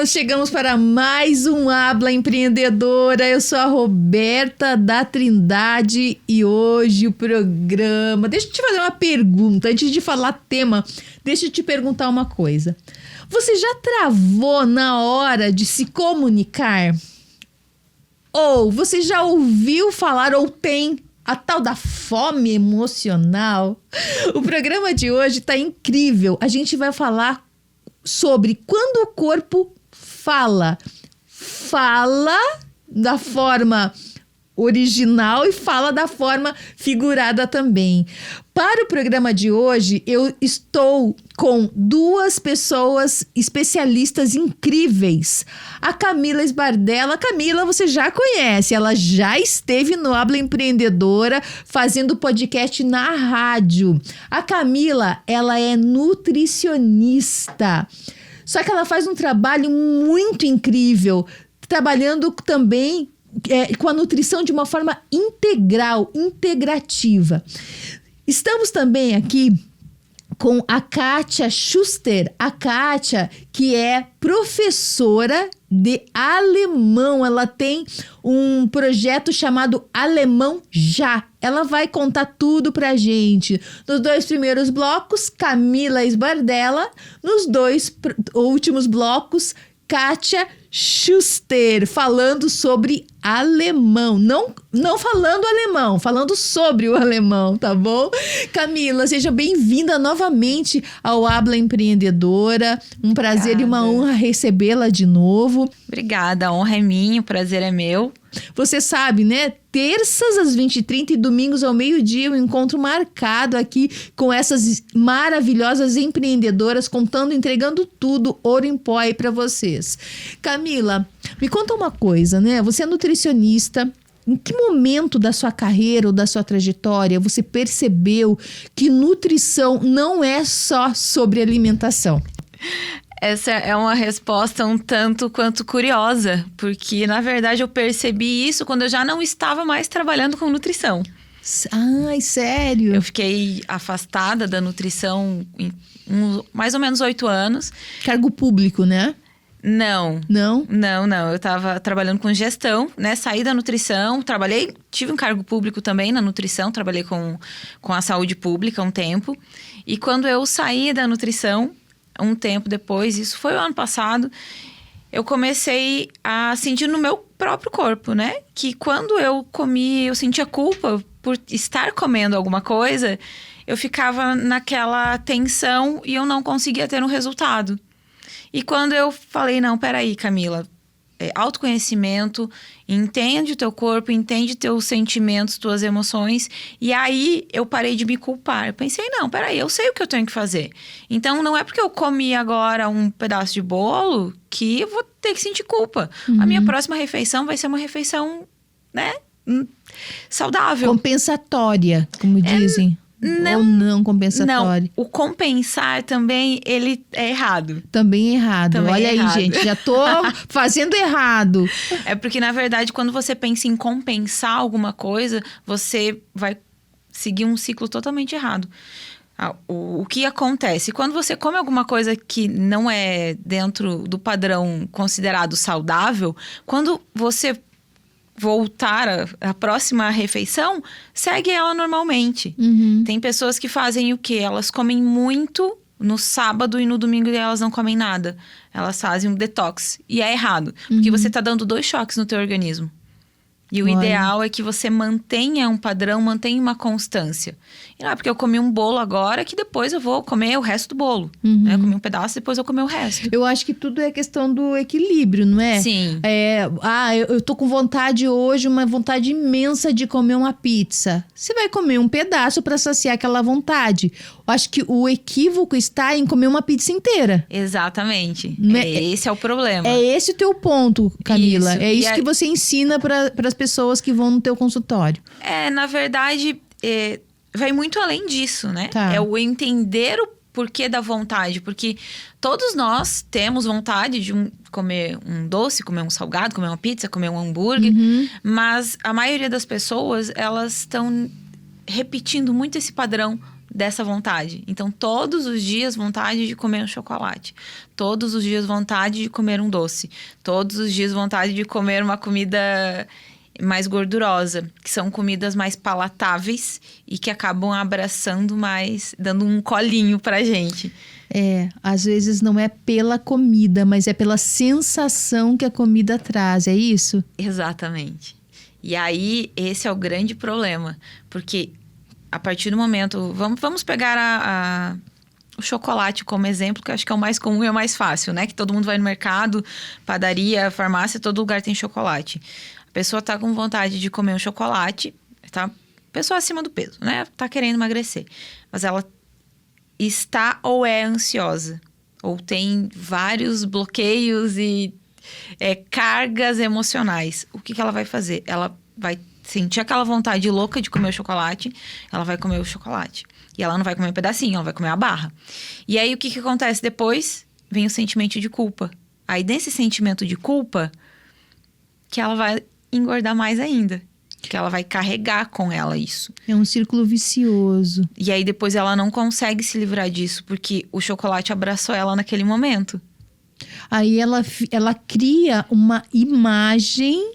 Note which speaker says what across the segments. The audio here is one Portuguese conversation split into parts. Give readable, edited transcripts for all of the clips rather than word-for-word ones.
Speaker 1: Chegamos para mais um Habla Empreendedora. Eu sou a Roberta da Trindade e hoje o programa... Deixa eu te fazer uma pergunta, antes de falar tema, deixa eu te perguntar uma coisa. Você já travou na hora de se comunicar? Ou você já ouviu falar ou tem a tal da fome emocional? O programa de hoje tá incrível. A gente vai falar sobre quando o corpo fala da forma original e fala da forma figurada também. Para o programa de hoje, eu estou com duas pessoas especialistas incríveis. A Camila Sbardella. Camila, você já conhece, ela já esteve no Habla Empreendedora fazendo podcast na rádio. A Camila, ela é nutricionista. Só que ela faz um trabalho muito incrível, trabalhando também com a nutrição de uma forma integral, integrativa. Estamos também aqui com a Kátia Schuster. A Kátia, que é professora de alemão. Ela tem um projeto chamado Alemão Já. Ela vai contar tudo pra gente. Nos 2 primeiros blocos, Camila Sbardella. Nos 2 últimos blocos, Kátia Schuster, falando sobre alemão. Não falando alemão, falando sobre o alemão, tá bom? Camila, seja bem-vinda novamente ao Habla Empreendedora. Um prazer
Speaker 2: Obrigada.
Speaker 1: E uma honra recebê-la de novo.
Speaker 2: Obrigada, a honra é minha, o prazer é meu.
Speaker 1: Você sabe, né? Terças às 20h30 e domingos ao meio-dia, um encontro marcado aqui com essas maravilhosas empreendedoras, entregando tudo, ouro em pó aí pra vocês. Camila, me conta uma coisa, né? Você é nutricionista. Em que momento da sua carreira ou da sua trajetória você percebeu que nutrição não é só sobre alimentação?
Speaker 2: Essa é uma resposta um tanto quanto curiosa, porque na verdade eu percebi isso quando eu já não estava mais trabalhando com nutrição.
Speaker 1: Ai, sério?
Speaker 2: Eu fiquei afastada da nutrição em mais ou menos 8 anos.
Speaker 1: Cargo público, né?
Speaker 2: Não.
Speaker 1: Não?
Speaker 2: Não. Eu estava trabalhando com gestão, né? Saí da nutrição, tive um cargo público também na nutrição, trabalhei com a saúde pública um tempo. E quando eu saí da nutrição, um tempo depois, isso foi o ano passado, eu comecei a sentir no meu próprio corpo, né? Que quando eu comi, eu sentia culpa por estar comendo alguma coisa, eu ficava naquela tensão e eu não conseguia ter um resultado. E quando eu falei, não, peraí, Camila, autoconhecimento, entende o teu corpo, entende teus sentimentos, tuas emoções. E aí, eu parei de me culpar. Eu pensei, não, peraí, eu sei o que eu tenho que fazer. Então, não é porque eu comi agora um pedaço de bolo que eu vou ter que sentir culpa. A minha próxima refeição vai ser uma refeição, né, saudável.
Speaker 1: Compensatória, como dizem. Ou não compensatório?
Speaker 2: Não, o compensar também, ele é errado.
Speaker 1: Também é errado.
Speaker 2: Também
Speaker 1: Olha
Speaker 2: é
Speaker 1: aí,
Speaker 2: errado.
Speaker 1: gente, já tô fazendo errado.
Speaker 2: É porque, na verdade, quando você pensa em compensar alguma coisa, você vai seguir um ciclo totalmente errado. O que acontece? Quando você come alguma coisa que não é dentro do padrão considerado saudável, quando você voltar à próxima refeição, segue ela normalmente. Tem pessoas que fazem o quê? Elas comem muito no sábado e no domingo elas não comem nada. Elas fazem um detox. E é errado, porque você está dando 2 choques no teu organismo. E o ideal é que você mantenha um padrão, mantenha uma constância. E não é porque eu comi um bolo agora que depois eu vou comer o resto do bolo. Né? Eu comi um pedaço, depois eu comer o resto.
Speaker 1: Eu acho que tudo é questão do equilíbrio, não é?
Speaker 2: Sim.
Speaker 1: Eu tô com vontade hoje, uma vontade imensa de comer uma pizza. Você vai comer um pedaço para saciar aquela vontade. Eu acho que o equívoco está em comer uma pizza inteira.
Speaker 2: Exatamente.
Speaker 1: Né?
Speaker 2: Esse é o problema.
Speaker 1: É esse o teu ponto, Camila.
Speaker 2: Isso.
Speaker 1: É isso que você ensina para as pessoas que vão no teu consultório.
Speaker 2: Na verdade, vai muito além disso, né?
Speaker 1: Tá.
Speaker 2: É o entender o porquê da vontade. Porque todos nós temos vontade de comer um doce, comer um salgado, comer uma pizza, comer um hambúrguer. Mas a maioria das pessoas, elas estão repetindo muito esse padrão dessa vontade. Então, todos os dias, vontade de comer um chocolate. Todos os dias, vontade de comer um doce. Todos os dias, vontade de comer uma comida mais gordurosa, que são comidas mais palatáveis e que acabam abraçando mais, dando um colinho pra gente.
Speaker 1: Às vezes não é pela comida, mas é pela sensação que a comida traz, é isso?
Speaker 2: Exatamente. E aí, esse é o grande problema, porque a partir do momento... Vamos pegar o chocolate como exemplo, que eu acho que é o mais comum e é o mais fácil, né? Que todo mundo vai no mercado, padaria, farmácia, todo lugar tem chocolate. A pessoa tá com vontade de comer um chocolate, tá? Pessoa acima do peso, né? Tá querendo emagrecer. Mas ela está ou é ansiosa. Ou tem vários bloqueios e cargas emocionais. O que ela vai fazer? Ela vai sentir aquela vontade louca de comer o chocolate, ela vai comer o chocolate. E ela não vai comer um pedacinho, ela vai comer a barra. E aí, o que acontece depois? Vem o sentimento de culpa. Aí, desse sentimento de culpa, que ela vai engordar mais ainda. Que ela vai carregar com ela isso.
Speaker 1: É um círculo vicioso.
Speaker 2: E aí, depois ela não consegue se livrar disso, porque o chocolate abraçou ela naquele momento.
Speaker 1: Aí ela cria uma imagem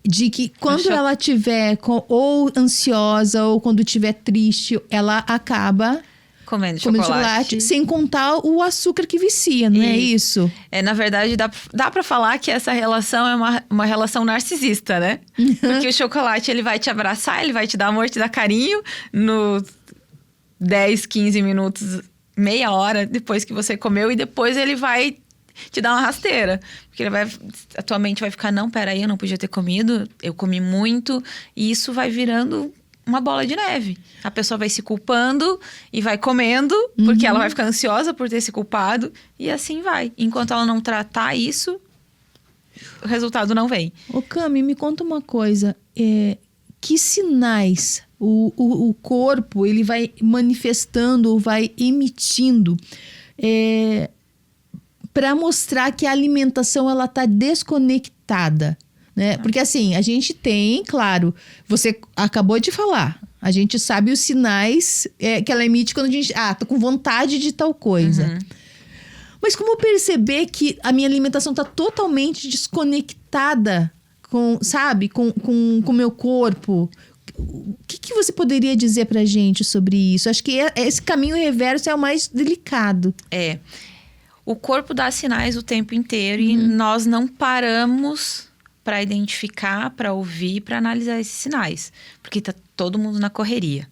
Speaker 1: de que quando ela tiver ou ansiosa ou quando tiver triste, ela acaba
Speaker 2: comendo chocolate.
Speaker 1: Sem contar o açúcar que vicia, não é isso?
Speaker 2: Na verdade, dá pra falar que essa relação é uma relação narcisista, né? Porque o chocolate, ele vai te abraçar, ele vai te dar amor, te dar carinho no 10, 15 minutos, meia hora depois que você comeu, e depois ele vai te dar uma rasteira. Porque a tua mente vai ficar, não, peraí, eu não podia ter comido, eu comi muito, e isso vai virando uma bola de neve. A pessoa vai se culpando e vai comendo, porque ela vai ficar ansiosa por ter se culpado, e assim vai. Enquanto ela não tratar isso, o resultado não vem.
Speaker 1: Ô Cami, me conta uma coisa, que sinais o corpo ele vai manifestando ou vai emitindo para mostrar que a alimentação ela está desconectada? Né? Porque assim, a gente tem, claro, você acabou de falar, a gente sabe os sinais que ela emite quando a gente... tô com vontade de tal coisa.
Speaker 2: Uhum.
Speaker 1: Mas como perceber que a minha alimentação está totalmente desconectada com o meu corpo? O que você poderia dizer pra gente sobre isso? Acho que esse caminho reverso é o mais delicado.
Speaker 2: O corpo dá sinais o tempo inteiro e nós não paramos para identificar, para ouvir, para analisar esses sinais. Porque tá todo mundo na correria.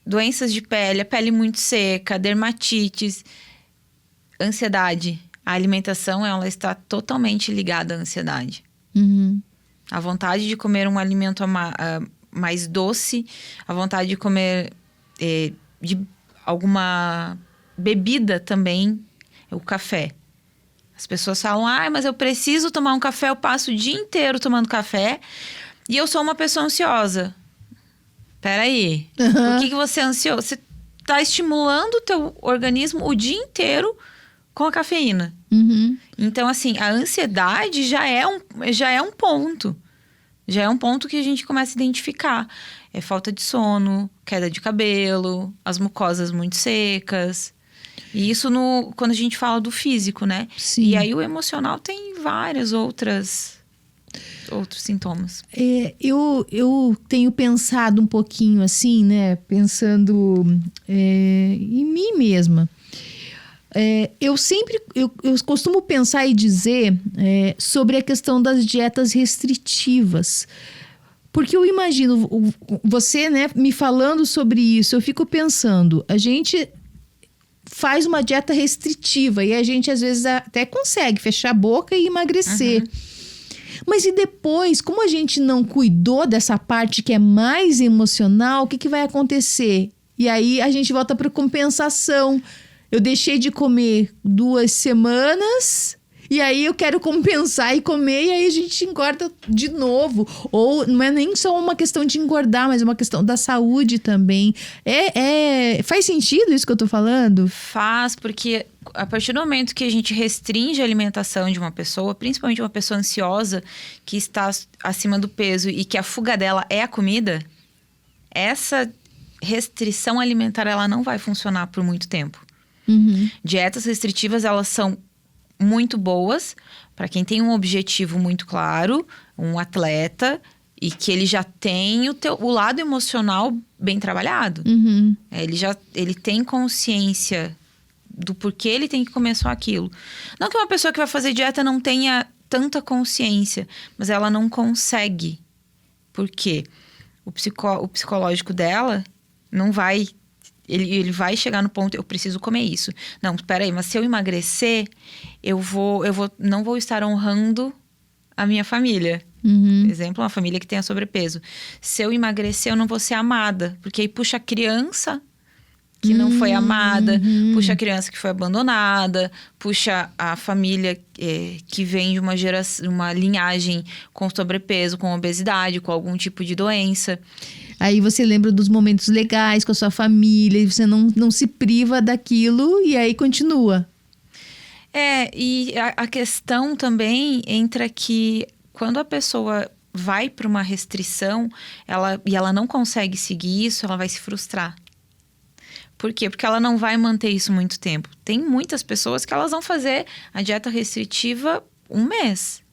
Speaker 2: Doenças de pele, a pele muito seca, dermatites, ansiedade. A alimentação, ela está totalmente ligada à ansiedade. A vontade de comer um alimento mais doce, a vontade de comer de alguma bebida também, o café. As pessoas falam, mas eu preciso tomar um café, eu passo o dia inteiro tomando café e eu sou uma pessoa ansiosa. Peraí, por que você é ansioso? Você está estimulando o teu organismo o dia inteiro com a cafeína. Então, assim, a ansiedade já é um ponto. Já é um ponto que a gente começa a identificar. É falta de sono, queda de cabelo, as mucosas muito secas. E isso quando a gente fala do físico, né?
Speaker 1: Sim.
Speaker 2: E aí o emocional tem vários outros sintomas.
Speaker 1: Eu tenho pensado um pouquinho assim, né? Pensando em mim mesma. Eu costumo pensar e dizer sobre a questão das dietas restritivas. Porque eu imagino, você, né, me falando sobre isso, eu fico pensando, a gente faz uma dieta restritiva e a gente às vezes até consegue fechar a boca e emagrecer. Mas e depois, como a gente não cuidou dessa parte que é mais emocional, o que vai acontecer? E aí a gente volta para compensação. Eu deixei de comer 2 semanas e aí eu quero compensar e comer, e aí a gente engorda de novo. Ou não é nem só uma questão de engordar, mas é uma questão da saúde também. Faz sentido isso que eu tô falando?
Speaker 2: Faz, porque a partir do momento que a gente restringe a alimentação de uma pessoa, principalmente uma pessoa ansiosa, que está acima do peso e que a fuga dela é a comida, restrição alimentar, ela não vai funcionar por muito tempo. Dietas restritivas, elas são muito boas para quem tem um objetivo muito claro, um atleta, e que ele já tem o lado emocional bem trabalhado. Ele tem consciência do porquê ele tem que comer só aquilo. Não que uma pessoa que vai fazer dieta não tenha tanta consciência, mas ela não consegue. Por quê? O psicológico dela não vai... Ele vai chegar no ponto, eu preciso comer isso. Não, espera aí, mas se eu emagrecer, não vou estar honrando a minha família. Exemplo, uma família que tenha sobrepeso. Se eu emagrecer, eu não vou ser amada. Porque aí puxa a criança que não foi amada, puxa a criança que foi abandonada, puxa a família que vem de uma linhagem com sobrepeso, com obesidade, com algum tipo de doença.
Speaker 1: Aí você lembra dos momentos legais com a sua família, e você não se priva daquilo e aí continua.
Speaker 2: E a questão também entra que quando a pessoa vai para uma restrição, ela não consegue seguir isso, ela vai se frustrar. Por quê? Porque ela não vai manter isso muito tempo. Tem muitas pessoas que elas vão fazer a dieta restritiva 1 mês.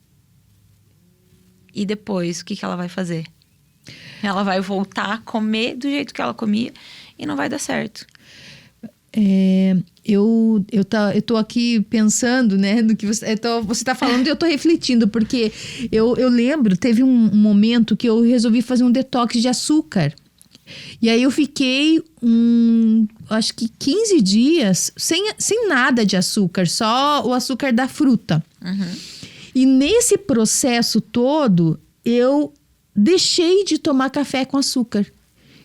Speaker 2: E depois, o que ela vai fazer? Ela vai voltar a comer do jeito que ela comia e não vai dar certo.
Speaker 1: Eu tô aqui pensando, né, no que você tá falando e eu tô refletindo, porque eu lembro, teve um momento que eu resolvi fazer um detox de açúcar. E aí eu fiquei, acho que 15 dias sem nada de açúcar, só o açúcar da fruta. E nesse processo todo, eu deixei de tomar café com açúcar,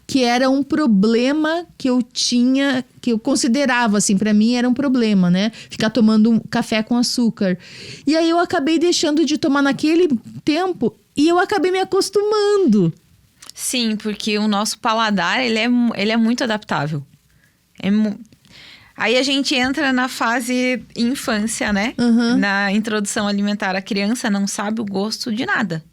Speaker 1: que era um problema que eu tinha, que eu considerava, assim, para mim era um problema, né? Ficar tomando café com açúcar. E aí eu acabei deixando de tomar naquele tempo e eu acabei me acostumando.
Speaker 2: Sim, porque o nosso paladar, ele é muito adaptável. Aí a gente entra na fase infância, né? Na introdução alimentar. A criança não sabe o gosto de nada.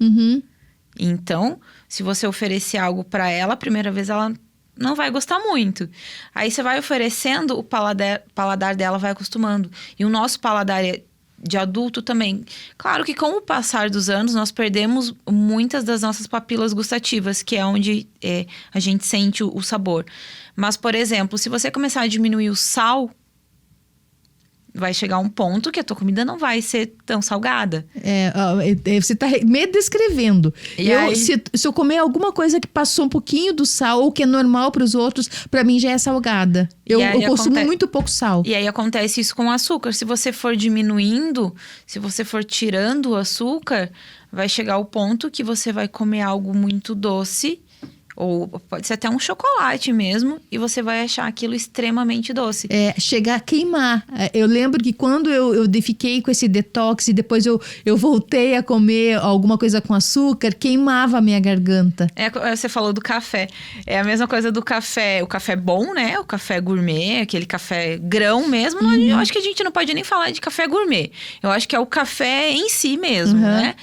Speaker 2: Então, se você oferecer algo para ela, a primeira vez ela não vai gostar muito. Aí você vai oferecendo, o paladar dela vai acostumando. E o nosso paladar de adulto também. Claro que com o passar dos anos, nós perdemos muitas das nossas papilas gustativas, que é onde a gente sente o sabor. Mas, por exemplo, se você começar a diminuir o sal, vai chegar um ponto que a tua comida não vai ser tão salgada.
Speaker 1: Você tá me descrevendo.
Speaker 2: Aí...
Speaker 1: Se eu comer alguma coisa que passou um pouquinho do sal, ou que é normal para os outros, para mim já é salgada. Eu consumo muito pouco sal.
Speaker 2: E aí acontece isso com o açúcar. Se você for diminuindo, se você for tirando o açúcar, vai chegar o ponto que você vai comer algo muito doce, ou pode ser até um chocolate mesmo, e você vai achar aquilo extremamente doce.
Speaker 1: Chegar a queimar. Eu lembro que quando eu fiquei com esse detox e depois eu voltei a comer alguma coisa com açúcar, queimava a minha garganta.
Speaker 2: Você falou do café. É a mesma coisa do café. O café bom, né? O café gourmet, aquele café grão mesmo. Eu acho que a gente não pode nem falar de café gourmet. Eu acho que é o café em si mesmo, né?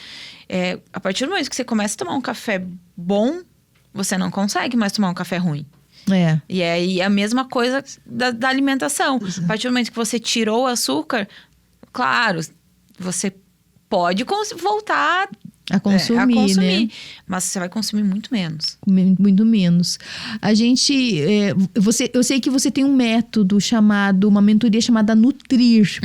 Speaker 2: A partir do momento que você começa a tomar um café bom, você não consegue mais tomar um café ruim. E aí a mesma coisa da alimentação. A partir do momento que você tirou o açúcar, claro, você pode voltar
Speaker 1: a consumir, né?
Speaker 2: Mas você vai consumir muito menos.
Speaker 1: Muito menos. A gente... eu sei que você tem um método uma mentoria chamada Nutrir.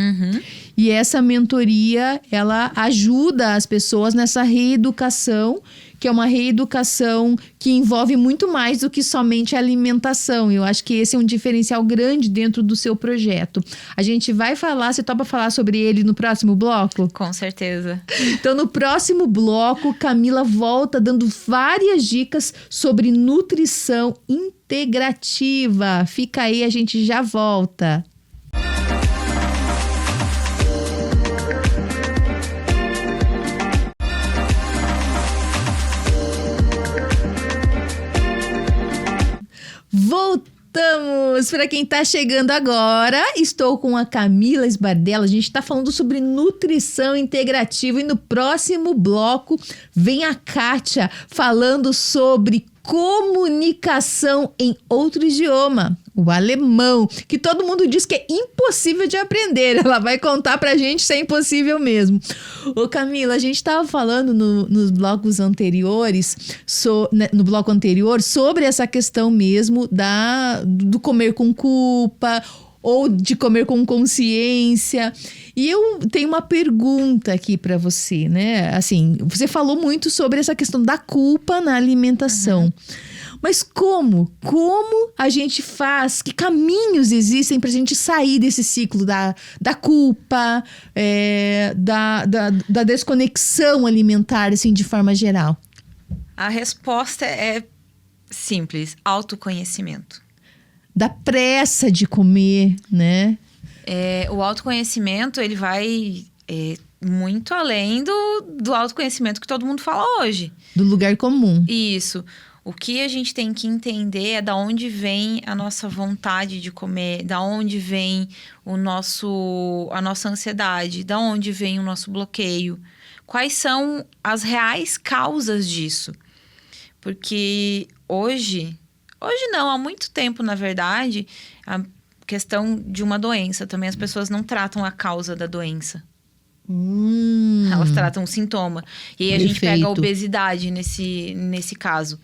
Speaker 1: E essa mentoria, ela ajuda as pessoas nessa reeducação, que é uma reeducação que envolve muito mais do que somente a alimentação. Eu acho que esse é um diferencial grande dentro do seu projeto. A gente vai falar, você topa falar sobre ele no próximo bloco?
Speaker 2: Com certeza.
Speaker 1: Então, no próximo bloco, Camila volta dando várias dicas sobre nutrição integrativa. Fica aí, a gente já volta. Voltamos! Para quem está chegando agora, estou com a Camila Sbardella. A gente está falando sobre nutrição integrativa e no próximo bloco vem a Kátia falando sobre comunicação em outro idioma, o alemão, que todo mundo diz que é impossível de aprender. Ela vai contar pra gente se é impossível mesmo. Ô Camila, a gente estava falando nos blocos anteriores, no bloco anterior, sobre essa questão mesmo do comer com culpa ou de comer com consciência. E eu tenho uma pergunta aqui para você, né? Assim, você falou muito sobre essa questão da culpa na alimentação. Mas como a gente faz? Que caminhos existem para a gente sair desse ciclo da culpa, da desconexão alimentar, assim, de forma geral?
Speaker 2: A resposta é simples: autoconhecimento.
Speaker 1: Da pressa de comer, né?
Speaker 2: O autoconhecimento, ele vai muito além do autoconhecimento que todo mundo fala hoje.
Speaker 1: Do lugar comum.
Speaker 2: Isso. O que a gente tem que entender é da onde vem a nossa vontade de comer, da onde vem a nossa ansiedade, da onde vem o nosso bloqueio. Quais são as reais causas disso? Porque hoje não, há muito tempo, na verdade, a questão de uma doença também, as pessoas não tratam a causa da doença. Elas tratam o sintoma. E aí a gente pega a obesidade nesse caso.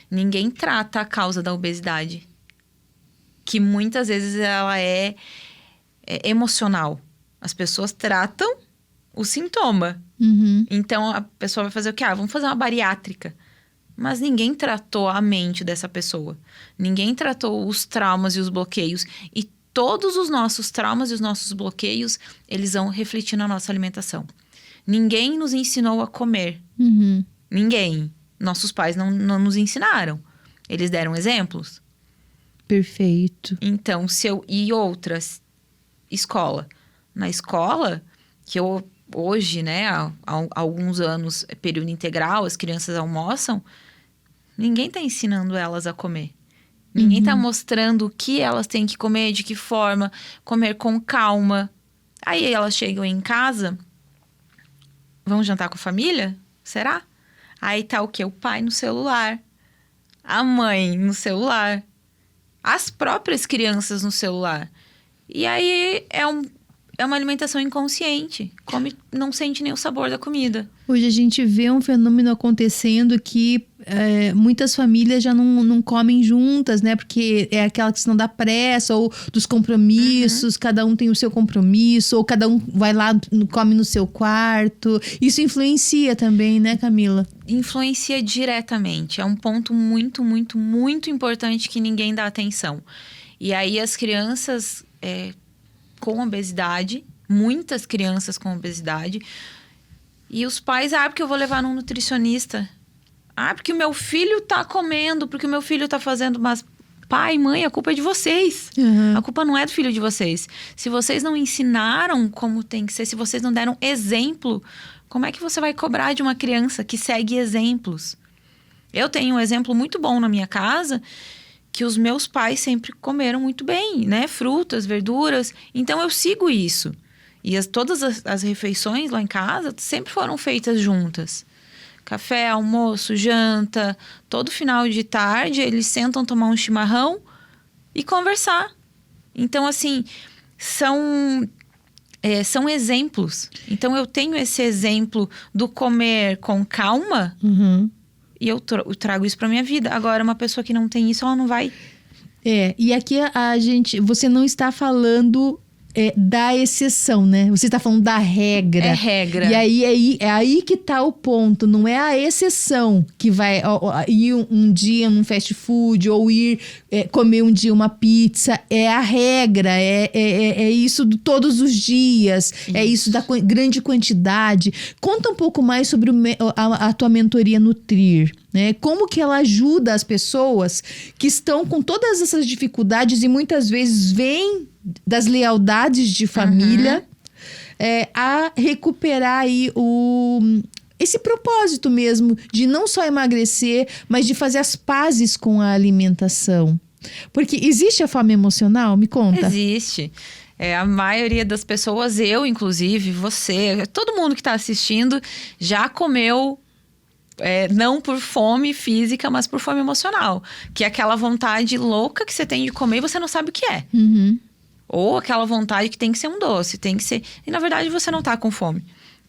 Speaker 2: Ninguém trata a causa da obesidade, que muitas vezes ela é emocional. As pessoas tratam o sintoma. Então a pessoa vai fazer o quê? Vamos fazer uma bariátrica. Mas ninguém tratou a mente dessa pessoa. Ninguém tratou os traumas e os bloqueios. E todos os nossos traumas e os nossos bloqueios, eles vão refletir na nossa alimentação. Ninguém nos ensinou a comer. Ninguém. Nossos pais não nos ensinaram. Eles deram exemplos.
Speaker 1: Perfeito.
Speaker 2: Então, e outras, escola. Na escola, que hoje, né, há alguns anos, é período integral, as crianças almoçam, ninguém está ensinando elas a comer. Ninguém está mostrando o que elas têm que comer, de que forma, comer com calma. Aí elas chegam em casa, vão jantar com a família? Será? Aí tá o quê? O pai no celular, a mãe no celular, as próprias crianças no celular. E aí é uma alimentação inconsciente. Come, não sente nem o sabor da comida.
Speaker 1: Hoje a gente vê um fenômeno acontecendo que muitas famílias já não comem juntas, né? Porque é aquela questão da pressa ou dos compromissos. Cada um tem o seu compromisso. Ou cada um vai lá, come no seu quarto. Isso influencia também, né, Camila?
Speaker 2: Influencia diretamente. É um ponto muito, muito, muito importante que ninguém dá atenção. E aí as crianças com obesidade, muitas crianças com obesidade, e os pais, porque eu vou levar num nutricionista. Porque o meu filho tá comendo, porque o meu filho tá fazendo, mas pai, mãe, a culpa é de vocês. A culpa não é do filho de vocês. Se vocês não ensinaram como tem que ser, se vocês não deram exemplo, como é que você vai cobrar de uma criança que segue exemplos? Eu tenho um exemplo muito bom na minha casa, que os meus pais sempre comeram muito bem, né? Frutas, verduras. Então, eu sigo isso. E todas as refeições lá em casa sempre foram feitas juntas. Café, almoço, janta. Todo final de tarde, eles sentam tomar um chimarrão e conversar. Então, assim, são exemplos. Então, eu tenho esse exemplo do comer com calma... E eu trago isso pra minha vida. Agora, uma pessoa que não tem isso, ela não vai...
Speaker 1: E aqui você não está falando da exceção, né? Você está falando da regra.
Speaker 2: É regra.
Speaker 1: E aí é aí que tá o ponto. Não é a exceção que vai ir um dia num fast food ou ir comer um dia uma pizza. É a regra. É isso de todos os dias. Isso. É isso da grande quantidade. Conta um pouco mais sobre a tua mentoria Nutrir. Né? Como que ela ajuda as pessoas que estão com todas essas dificuldades e muitas vezes vêm das lealdades de família a recuperar aí esse propósito mesmo de não só emagrecer, mas de fazer as pazes com a alimentação. Porque existe a fome emocional? Me conta.
Speaker 2: Existe. A maioria das pessoas, eu inclusive, você, todo mundo que está assistindo, já comeu Não por fome física, mas por fome emocional. Que é aquela vontade louca que você tem de comer e você não sabe o que é.
Speaker 1: Uhum.
Speaker 2: Ou aquela vontade que tem que ser um doce, tem que ser... E na verdade você não tá com fome.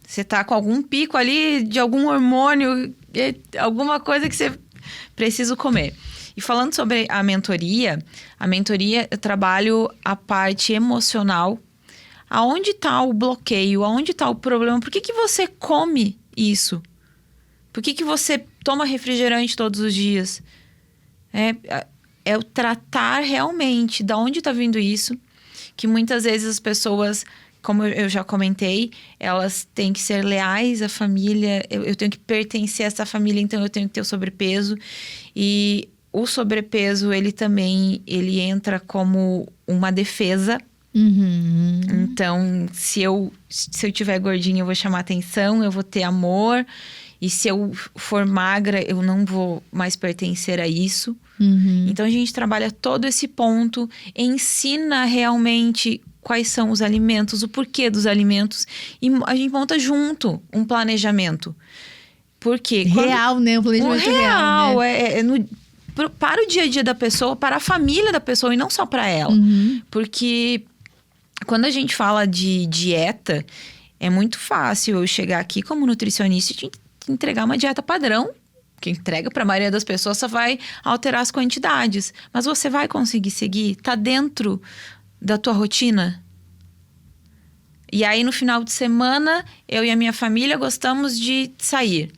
Speaker 2: Você tá com algum pico ali de algum hormônio, alguma coisa que você precisa comer. E falando sobre a mentoria eu trabalho a parte emocional. Aonde tá o bloqueio? Aonde tá o problema? Por que você come isso? Por que você toma refrigerante todos os dias? É o tratar realmente de onde tá vindo isso. Que muitas vezes as pessoas, como eu já comentei, elas têm que ser leais à família. Eu tenho que pertencer a essa família, então eu tenho que ter o sobrepeso. E o sobrepeso, ele entra como uma defesa.
Speaker 1: Uhum.
Speaker 2: Então, se eu tiver gordinha, eu vou chamar atenção, eu vou ter amor. E se eu for magra, eu não vou mais pertencer a isso.
Speaker 1: Uhum.
Speaker 2: Então, a gente trabalha todo esse ponto, ensina realmente quais são os alimentos, o porquê dos alimentos. E a gente monta junto um planejamento. Por quê?
Speaker 1: Real, né? Um planejamento real, né?
Speaker 2: Para o dia a dia da pessoa, para a família da pessoa e não só para ela.
Speaker 1: Uhum.
Speaker 2: Porque quando a gente fala de dieta, é muito fácil eu chegar aqui como nutricionista e te entregar uma dieta padrão. Que entrega para a maioria das pessoas só vai alterar as quantidades. Mas você vai conseguir seguir? Tá dentro da tua rotina? E aí, no final de semana, eu e a minha família gostamos de sair.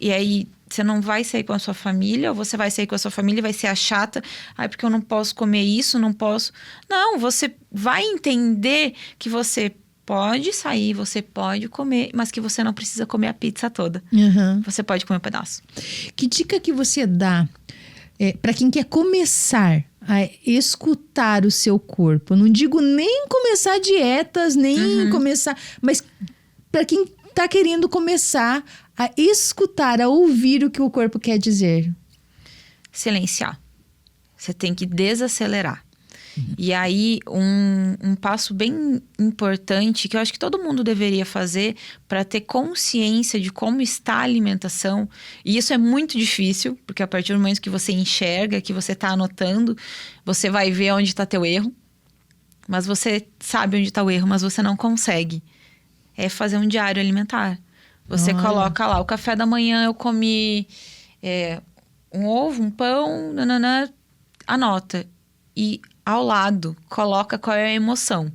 Speaker 2: E aí, você não vai sair com a sua família, ou você vai sair com a sua família e vai ser a chata. Porque eu não posso comer isso, não posso... Não, você vai entender que você pode sair, você pode comer, mas que você não precisa comer a pizza toda.
Speaker 1: Uhum.
Speaker 2: Você pode comer um pedaço.
Speaker 1: Que dica que você dá para quem quer começar a escutar o seu corpo? Eu não digo nem começar dietas, nem começar... Mas para quem está querendo começar a escutar, a ouvir o que o corpo quer dizer.
Speaker 2: Silenciar. Você tem que desacelerar. E aí, um passo bem importante, que eu acho que todo mundo deveria fazer para ter consciência de como está a alimentação. E isso é muito difícil, porque a partir do momento que você enxerga, que você está anotando, você vai ver onde está teu erro. Mas você sabe onde está o erro, mas você não consegue. É fazer um diário alimentar. Você coloca lá, o café da manhã eu comi um ovo, um pão, nananã, anota. E ao lado, coloca qual é a emoção.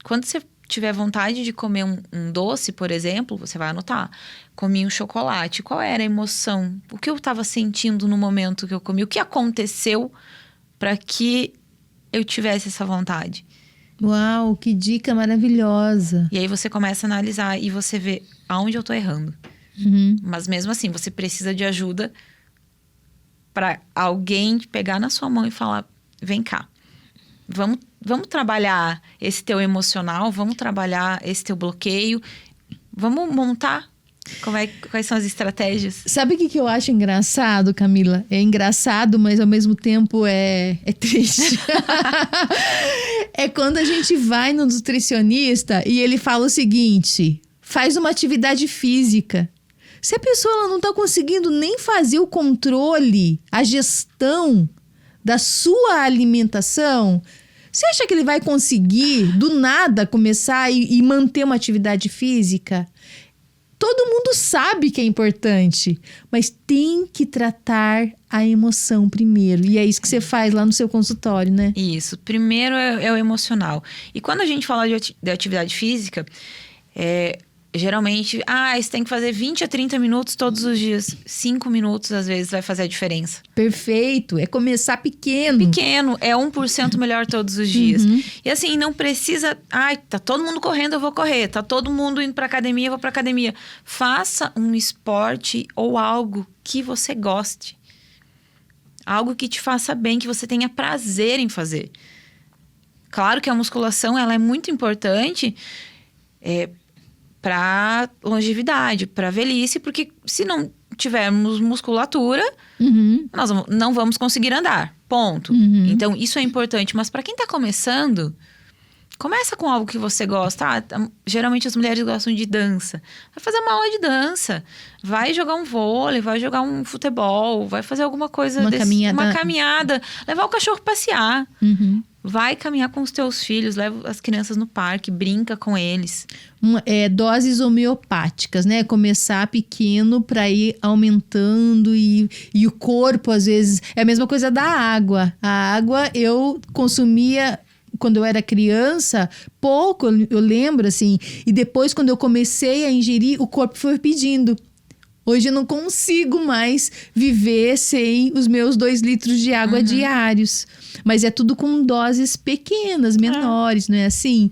Speaker 2: Quando você tiver vontade de comer um doce, por exemplo, você vai anotar. Comi um chocolate, qual era a emoção? O que eu estava sentindo no momento que eu comi? O que aconteceu para que eu tivesse essa vontade?
Speaker 1: Uau, que dica maravilhosa.
Speaker 2: E aí você começa a analisar e você vê aonde eu tô errando.
Speaker 1: Uhum.
Speaker 2: Mas mesmo assim, você precisa de ajuda para alguém pegar na sua mão e falar, vem cá. Vamos trabalhar esse teu emocional, vamos trabalhar esse teu bloqueio, vamos montar quais são as estratégias.
Speaker 1: Sabe o que eu acho engraçado, Camila? É engraçado, mas ao mesmo tempo é triste. É quando a gente vai no nutricionista e ele fala o seguinte: faz uma atividade física. Se a pessoa ela não está conseguindo nem fazer o controle, a gestão da sua alimentação, você acha que ele vai conseguir, do nada, começar e manter uma atividade física? Todo mundo sabe que é importante, mas tem que tratar a emoção primeiro. E é isso que você faz lá no seu consultório, né?
Speaker 2: Isso. Primeiro é o emocional. E quando a gente fala de atividade física, geralmente, você tem que fazer 20 a 30 minutos todos os dias. 5 minutos, às vezes, vai fazer a diferença.
Speaker 1: Perfeito. É começar pequeno.
Speaker 2: Pequeno. É 1% melhor todos os dias.
Speaker 1: Uhum.
Speaker 2: E assim, não precisa... tá todo mundo correndo, eu vou correr. Tá todo mundo indo pra academia, eu vou pra academia. Faça um esporte ou algo que você goste. Algo que te faça bem, que você tenha prazer em fazer. Claro que a musculação, ela é muito importante... para longevidade, para velhice, porque se não tivermos musculatura, nós não vamos conseguir andar, ponto. Então, isso é importante. Mas para quem está começando Começa com algo que você gosta. Geralmente as mulheres gostam de dança. Vai fazer uma aula de dança. Vai jogar um vôlei, vai jogar um futebol, vai fazer alguma coisa
Speaker 1: Uma
Speaker 2: caminhada. Levar o cachorro passear. Vai caminhar com os teus filhos, leva as crianças no parque, brinca com eles.
Speaker 1: Doses homeopáticas, né? Começar pequeno para ir aumentando e o corpo, às vezes... É a mesma coisa da água. A água eu consumia... Quando eu era criança, pouco, eu lembro, assim. E depois, quando eu comecei a ingerir, o corpo foi pedindo. Hoje eu não consigo mais viver sem os meus 2 litros de água diários. Mas é tudo com doses pequenas, menores, não é assim?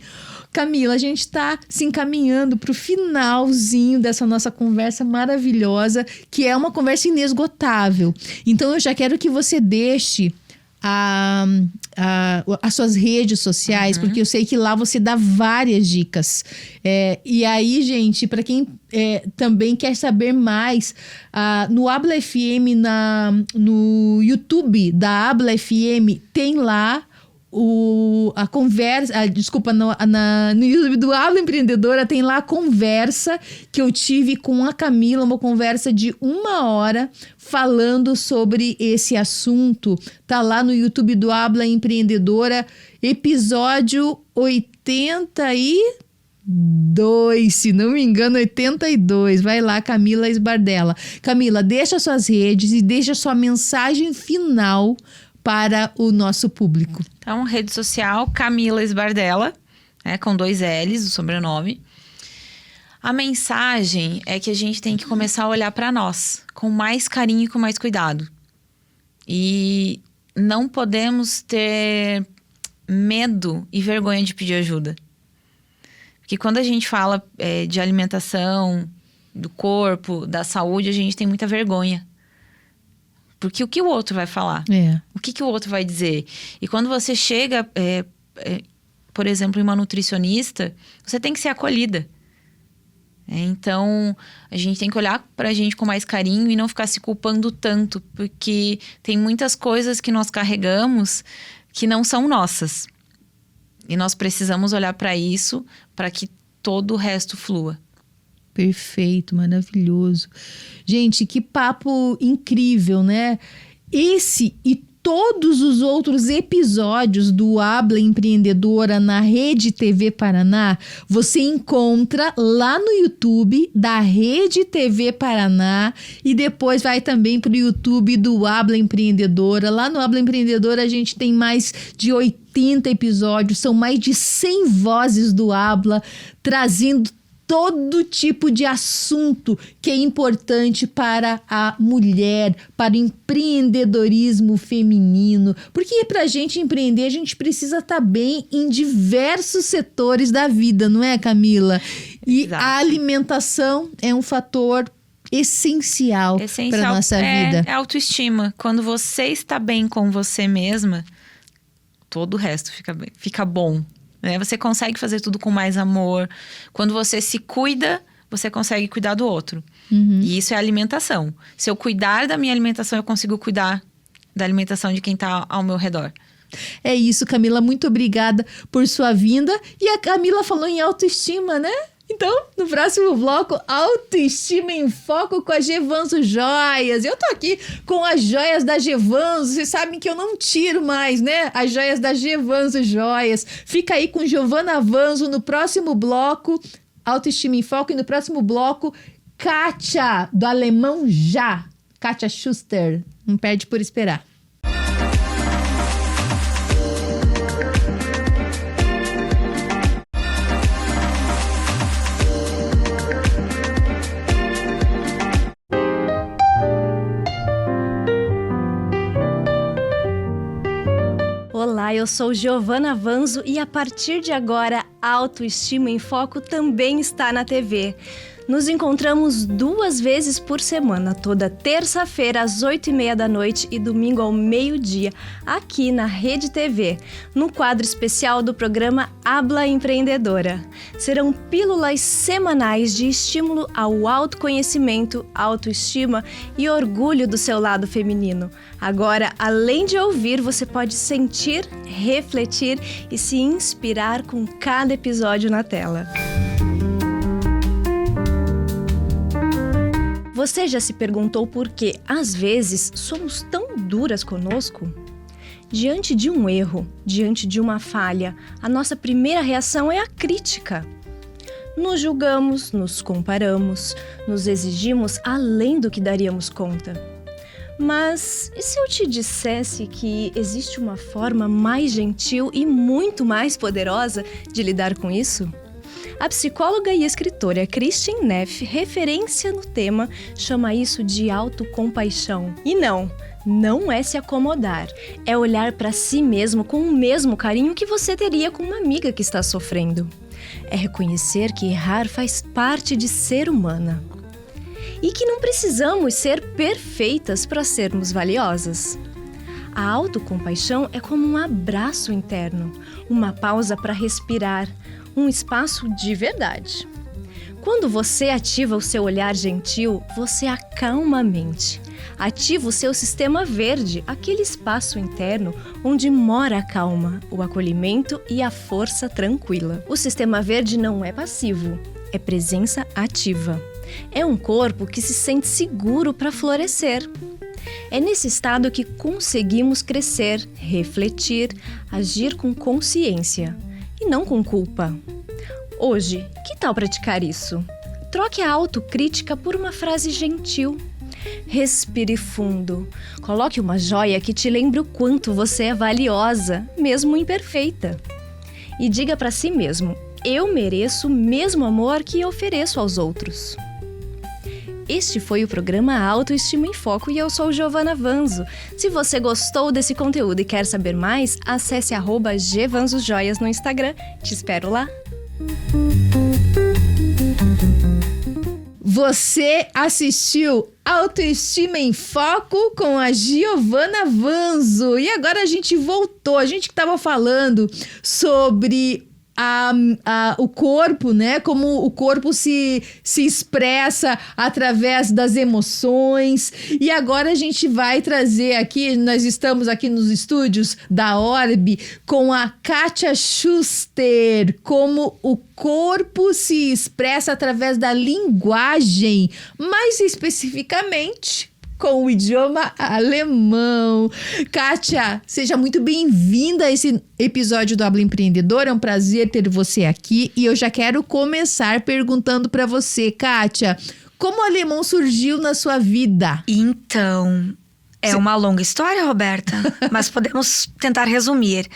Speaker 1: Camila, a gente está se encaminhando para o finalzinho dessa nossa conversa maravilhosa, que é uma conversa inesgotável. Então, eu já quero que você deixe as suas redes sociais, porque eu sei que lá você dá várias dicas. E aí, gente, para quem também quer saber mais, no Habla FM, no YouTube da Habla FM, tem lá a conversa, desculpa, no YouTube do Habla Empreendedora tem lá a conversa que eu tive com a Camila, uma conversa de 1 hora falando sobre esse assunto. Tá lá no YouTube do Habla Empreendedora, episódio 82, se não me engano, 82. Vai lá, Camila Esbardella. Camila, deixa suas redes e deixa sua mensagem final para o nosso público.
Speaker 2: Então, rede social, Camila Esbardella, com 2 L's, o sobrenome. A mensagem é que a gente tem que começar a olhar para nós, com mais carinho e com mais cuidado. E não podemos ter medo e vergonha de pedir ajuda. Porque quando a gente fala de alimentação, do corpo, da saúde, a gente tem muita vergonha. Porque o que o outro vai falar? O que o outro vai dizer? E quando você chega, por exemplo, em uma nutricionista, você tem que ser acolhida. Então, a gente tem que olhar pra gente com mais carinho e não ficar se culpando tanto. Porque tem muitas coisas que nós carregamos que não são nossas. E nós precisamos olhar para isso para que todo o resto flua.
Speaker 1: Perfeito, maravilhoso. Gente, que papo incrível, né? Esse e todos os outros episódios do Habla Empreendedora na Rede TV Paraná, você encontra lá no YouTube da Rede TV Paraná e depois vai também para o YouTube do Habla Empreendedora. Lá no Habla Empreendedora a gente tem mais de 80 episódios, são mais de 100 vozes do Habla, trazendo todo tipo de assunto que é importante para a mulher, para o empreendedorismo feminino. Porque para a gente empreender, a gente precisa estar bem em diversos setores da vida, não é, Camila? E
Speaker 2: Exato.
Speaker 1: A alimentação é um fator essencial para a nossa vida.
Speaker 2: É autoestima. Quando você está bem com você mesma, todo o resto fica bom. Você consegue fazer tudo com mais amor. Quando você se cuida, você consegue cuidar do outro. E isso é alimentação. Se eu cuidar da minha alimentação, eu consigo cuidar da alimentação de quem está ao meu redor.
Speaker 1: É isso, Camila. Muito obrigada por sua vinda. E a Camila falou em autoestima, né? Então, no próximo bloco, Autoestima em Foco com a Gevanzo Joias. Eu tô aqui com as joias da Gevanzo. Vocês sabem que eu não tiro mais, né? As joias da Gevanzo Joias. Fica aí com Giovana Vanzo no próximo bloco, Autoestima em Foco. E no próximo bloco, Kátia, do Alemão Já. Kátia Schuster. Não perde por esperar.
Speaker 3: Olá, eu sou Giovana Vanzo e a partir de agora, Autoestima em Foco também está na TV. Nos encontramos 2 vezes por semana, toda terça-feira às 8h30 da noite e domingo ao meio-dia, aqui na Rede TV, no quadro especial do programa Habla Empreendedora. Serão pílulas semanais de estímulo ao autoconhecimento, autoestima e orgulho do seu lado feminino. Agora, além de ouvir, você pode sentir, refletir e se inspirar com cada episódio na tela. Você já se perguntou por que, às vezes, somos tão duras conosco? Diante de um erro, diante de uma falha, a nossa primeira reação é a crítica. Nos julgamos, nos comparamos, nos exigimos além do que daríamos conta. Mas e se eu te dissesse que existe uma forma mais gentil e muito mais poderosa de lidar com isso? A psicóloga e escritora Kristin Neff, referência no tema, chama isso de autocompaixão. E não é se acomodar, é olhar para si mesmo com o mesmo carinho que você teria com uma amiga que está sofrendo. É reconhecer que errar faz parte de ser humana. E que não precisamos ser perfeitas para sermos valiosas. A autocompaixão é como um abraço interno, uma pausa para respirar, um espaço de verdade. Quando você ativa o seu olhar gentil, você acalma a mente. Ativa o seu sistema verde, aquele espaço interno onde mora a calma, o acolhimento e a força tranquila. O sistema verde não é passivo, é presença ativa. É um corpo que se sente seguro para florescer. É nesse estado que conseguimos crescer, refletir, agir com consciência e não com culpa. Hoje, que tal praticar isso? Troque a autocrítica por uma frase gentil. Respire fundo. Coloque uma joia que te lembre o quanto você é valiosa, mesmo imperfeita. E diga para si mesmo: eu mereço o mesmo amor que ofereço aos outros. Este foi o programa Autoestima em Foco e eu sou Giovana Vanzo. Se você gostou desse conteúdo e quer saber mais, acesse @gvanzojoias no Instagram. Te espero lá.
Speaker 1: Você assistiu Autoestima em Foco com a Giovana Vanzo. E agora a gente voltou. A gente que estava falando sobre o corpo, né? Como o corpo se expressa através das emoções. E agora a gente vai trazer aqui, nós estamos aqui nos estúdios da Orbe com a Kátia Schuster, como o corpo se expressa através da linguagem, mais especificamente com o idioma alemão. Kátia, seja muito bem-vinda a esse episódio do Habla Empreendedor. É um prazer ter você aqui e eu já quero começar perguntando para você, Kátia, como o alemão surgiu na sua vida?
Speaker 2: Então, é uma longa história, Roberta, mas podemos tentar resumir.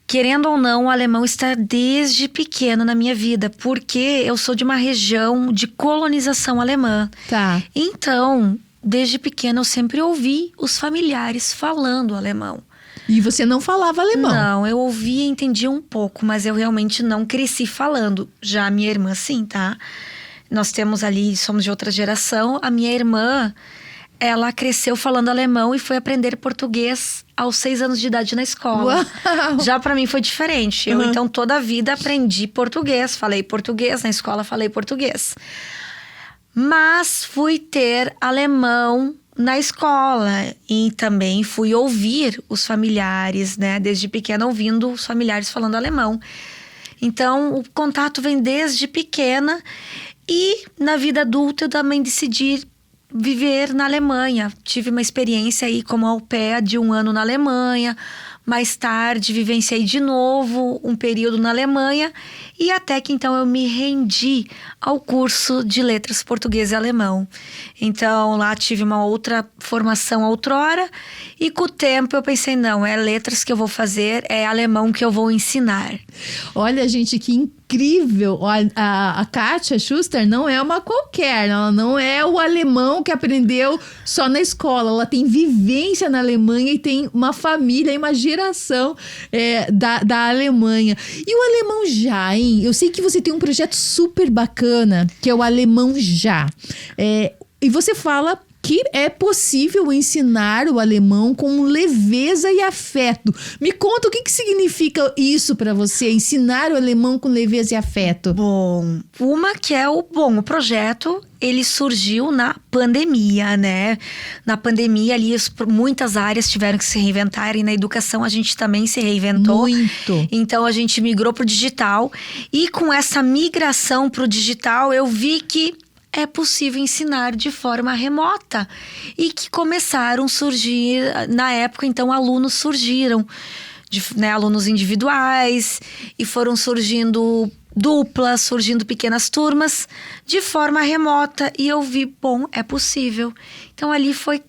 Speaker 2: Querendo ou não, o alemão está desde pequeno na minha vida, porque eu sou de uma região de colonização alemã.
Speaker 1: Tá.
Speaker 2: Então, desde pequena eu sempre ouvi os familiares falando alemão.
Speaker 1: E você não falava alemão?
Speaker 2: Não, eu ouvia e entendia um pouco, mas eu realmente não cresci falando. Já a minha irmã sim, tá? Nós temos ali, somos de outra geração. A minha irmã, ela cresceu falando alemão e foi aprender português aos 6 anos de idade na escola.
Speaker 1: Uau!
Speaker 2: Já pra mim foi diferente. Eu, então, toda a vida aprendi português. Falei português, na escola falei português. Mas fui ter alemão na escola e também fui ouvir os familiares, né? Desde pequena ouvindo os familiares falando alemão. Então, o contato vem desde pequena e na vida adulta eu também decidi viver na Alemanha. Tive uma experiência aí como au pair de 1 ano na Alemanha. Mais tarde, vivenciei de novo um período na Alemanha e até que então eu me rendi ao curso de letras português e alemão. Então, lá tive uma outra
Speaker 4: formação outrora, e com o tempo eu pensei, não, é letras que eu vou fazer, é alemão que eu vou ensinar.
Speaker 1: Olha, gente, que incrível! A Kátia Schuster não é uma qualquer, ela não é o alemão que aprendeu só na escola, ela tem vivência na Alemanha e tem uma família e uma geração da Alemanha. E o Alemão Já, hein? Eu sei que você tem um projeto super bacana, que é o Alemão Já. E você fala que é possível ensinar o alemão com leveza e afeto. Me conta o que significa isso para você, ensinar o alemão com leveza e afeto.
Speaker 4: Bom, o projeto, ele surgiu na pandemia, né? Na pandemia ali, muitas áreas tiveram que se reinventar, e na educação a gente também se reinventou.
Speaker 1: Muito.
Speaker 4: Então a gente migrou pro digital, e com essa migração pro digital eu vi que é possível ensinar de forma remota, e que começaram a surgir, na época, então, alunos surgiram, alunos individuais, e foram surgindo duplas, surgindo pequenas turmas, de forma remota, e eu vi, bom, é possível. Então, ali foi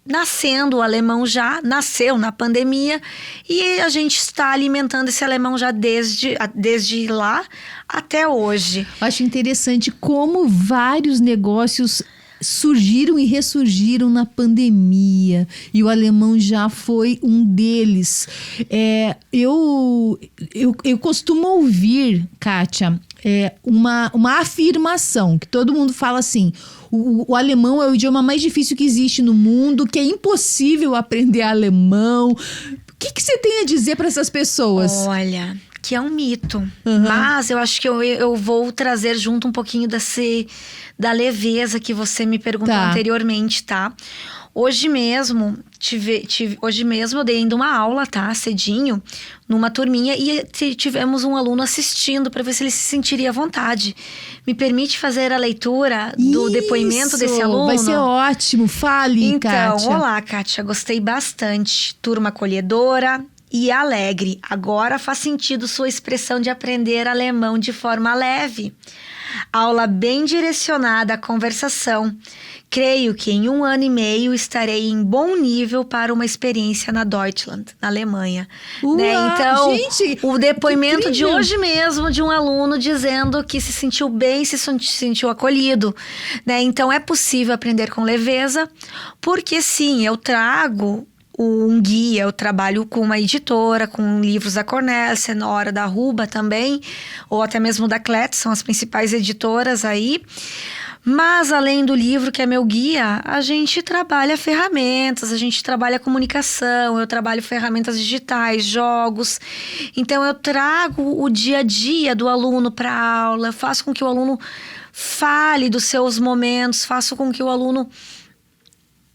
Speaker 4: nascendo o Alemão Já, nasceu na pandemia, e a gente está alimentando esse Alemão Já desde lá até hoje.
Speaker 1: Acho interessante como vários negócios surgiram e ressurgiram na pandemia, e o Alemão Já foi um deles. Eu costumo ouvir, Kátia, uma afirmação que todo mundo fala assim: o alemão é o idioma mais difícil que existe no mundo, que é impossível aprender alemão. O que você tem a dizer para essas pessoas?
Speaker 4: Olha, que é um mito. Mas eu acho que eu vou trazer junto um pouquinho da leveza que você me perguntou anteriormente, tá? Hoje mesmo eu dei ainda uma aula, tá? Cedinho, numa turminha, e tivemos um aluno assistindo para ver se ele se sentiria à vontade. Me permite fazer a leitura do depoimento desse aluno?
Speaker 1: Vai ser ótimo. Fale, Kátia.
Speaker 4: Então, olá, Kátia. Gostei bastante. Turma acolhedora e alegre. Agora faz sentido sua expressão de aprender alemão de forma leve. Aula bem direcionada à conversação. Creio que em 1 ano e meio estarei em bom nível para uma experiência na Deutschland, na Alemanha. Né? Então,
Speaker 1: gente,
Speaker 4: o depoimento de hoje mesmo de um aluno dizendo que se sentiu bem, se sentiu acolhido. Né? Então, é possível aprender com leveza, porque sim, eu trago um guia, eu trabalho com uma editora, com livros da Cornell, Senhora da Ruba também, ou até mesmo da Clet, são as principais editoras aí. Mas, além do livro, que é meu guia, a gente trabalha ferramentas, a gente trabalha comunicação, eu trabalho ferramentas digitais, jogos. Então, eu trago o dia a dia do aluno para a aula, faço com que o aluno fale dos seus momentos, faço com que o aluno...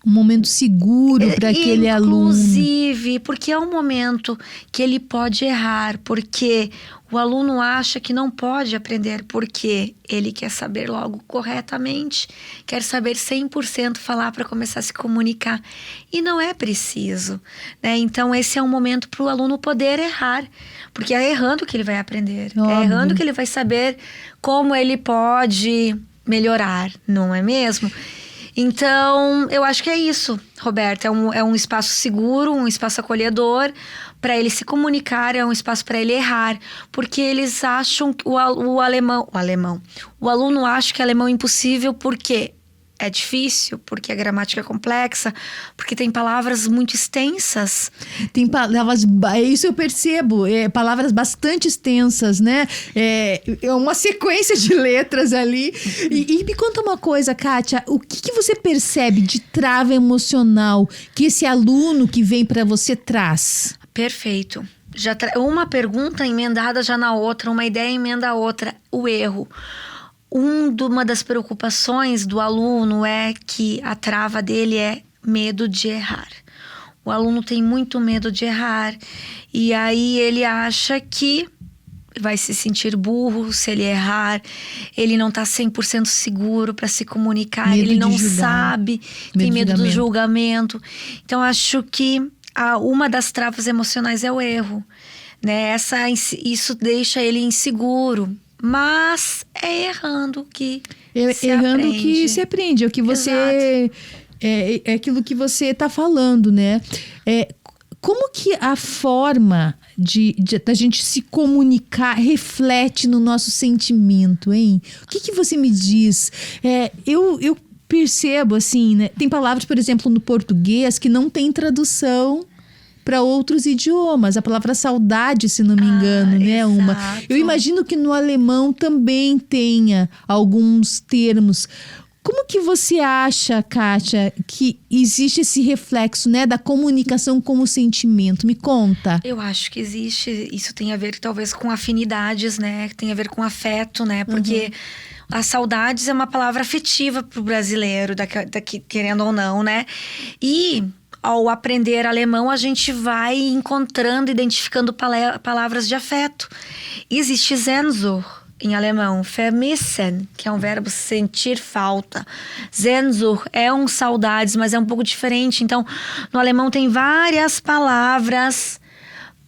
Speaker 1: Um momento seguro para aquele aluno.
Speaker 4: Inclusive, porque é um momento que ele pode errar, porque o aluno acha que não pode aprender, porque ele quer saber logo corretamente, quer saber 100% falar para começar a se comunicar. E não é preciso, né? Então, esse é um momento para o aluno poder errar, porque é errando que ele vai aprender.
Speaker 1: Óbvio.
Speaker 4: É errando que ele vai saber como ele pode melhorar, não é mesmo? Então, eu acho que é isso, Roberta. É um espaço seguro, um espaço acolhedor para ele se comunicar, é um espaço para ele errar. Porque eles acham que o aluno acha que alemão é impossível porque é difícil, porque a gramática é complexa, porque tem palavras muito extensas.
Speaker 1: Tem palavras, isso eu percebo, palavras bastante extensas, né? É uma sequência de letras ali. E me conta uma coisa, Kátia, o que você percebe de trava emocional que esse aluno que vem para você traz?
Speaker 4: Perfeito. Uma pergunta emendada já na outra, uma ideia emenda a outra, o erro. Uma das preocupações do aluno é que a trava dele é medo de errar. O aluno tem muito medo de errar e aí ele acha que vai se sentir burro se ele errar, ele não está 100% seguro para se comunicar,
Speaker 1: medo
Speaker 4: ele não
Speaker 1: julgar.
Speaker 4: Sabe, tem medo do julgamento. Então, acho que uma das travas emocionais é o erro, né? Isso deixa ele inseguro. Mas é errando que se aprende.
Speaker 1: É o que você é aquilo que você está falando, né? Como que a forma da gente se comunicar reflete no nosso sentimento, hein? O que você me diz? Eu percebo, assim, né? Tem palavras, por exemplo, no português que não tem tradução para outros idiomas. A palavra saudade, se não me engano, né?
Speaker 3: Exato.
Speaker 1: Eu imagino que no alemão também tenha alguns termos. Como que você acha, Kátia, que existe esse reflexo, né, da comunicação com o sentimento? Me conta.
Speaker 4: Eu acho que existe. Isso tem a ver, talvez, com afinidades, né? Tem a ver com afeto, né? Porque as saudades é uma palavra afetiva pro brasileiro, querendo ou não, né? E ao aprender alemão, a gente vai encontrando, identificando palavras de afeto. Existe Sehnsucht em alemão, vermissen, que é um verbo sentir falta. Sehnsucht é saudades, mas é um pouco diferente. Então, no alemão tem várias palavras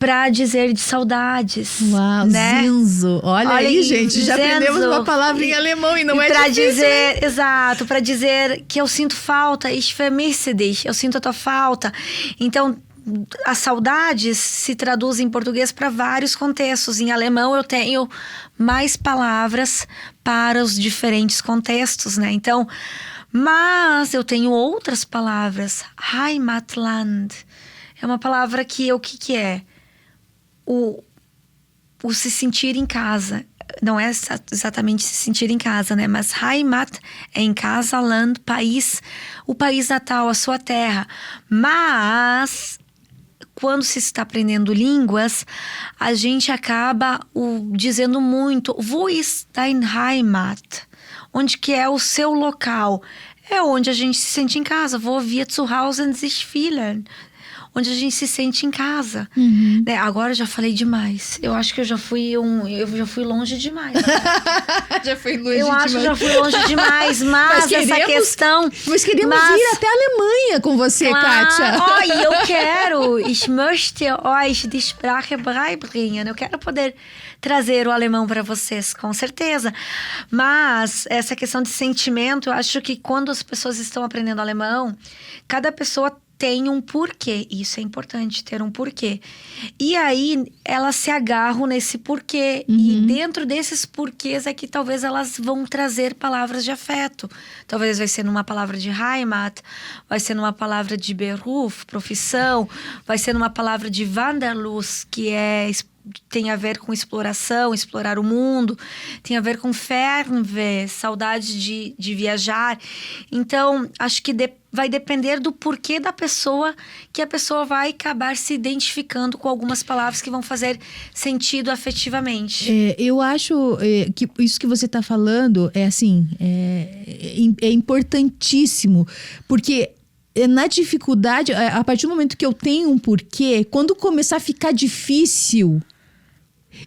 Speaker 4: para dizer de saudades.
Speaker 1: Uau,
Speaker 4: né?
Speaker 1: Sehnsucht. Olha aí, gente, já aprendemos uma palavra em alemão e não é
Speaker 4: pra
Speaker 1: difícil.
Speaker 4: Dizer, exato, para dizer que eu sinto falta, ich vermisse dich, eu sinto a tua falta. Então, as saudades se traduzem em português para vários contextos. Em alemão eu tenho mais palavras para os diferentes contextos, né? Então, mas eu tenho outras palavras. Heimatland é uma palavra que o que é? O se sentir em casa. Não é exatamente se sentir em casa, né? Mas Heimat é em casa, land, país, o país natal, a sua terra. Mas quando se está aprendendo línguas, a gente acaba dizendo muito, wo ist dein Heimat? Onde que é o seu local? É onde a gente se sente em casa. Wo wir zu Hause sich fühlen. Onde a gente se sente em casa. Né? Agora eu já falei demais. Eu acho que eu já fui longe demais.
Speaker 1: Já fui longe demais.
Speaker 4: Eu acho que já fui longe demais, mas essa questão...
Speaker 1: Nós queríamos ir até a Alemanha com você, Kátia.
Speaker 4: E eu quero, ich möchte euch die Sprache beibringen. Eu quero poder trazer o alemão para vocês, com certeza. Mas essa questão de sentimento, eu acho que quando as pessoas estão aprendendo alemão, cada pessoa tem um porquê. Isso é importante, ter um porquê. E aí, elas se agarram nesse porquê. E dentro desses porquês é que talvez elas vão trazer palavras de afeto. Talvez vai ser numa palavra de Heimat, vai ser numa palavra de Beruf, profissão, vai ser numa palavra de Wanderlust, que tem a ver com exploração, explorar o mundo, tem a ver com Fernweh, saudade de viajar. Então, acho que vai depender do porquê da pessoa, que a pessoa vai acabar se identificando com algumas palavras que vão fazer sentido afetivamente.
Speaker 1: Eu acho que isso que você está falando é importantíssimo, porque na dificuldade, a partir do momento que eu tenho um porquê, quando começar a ficar difícil,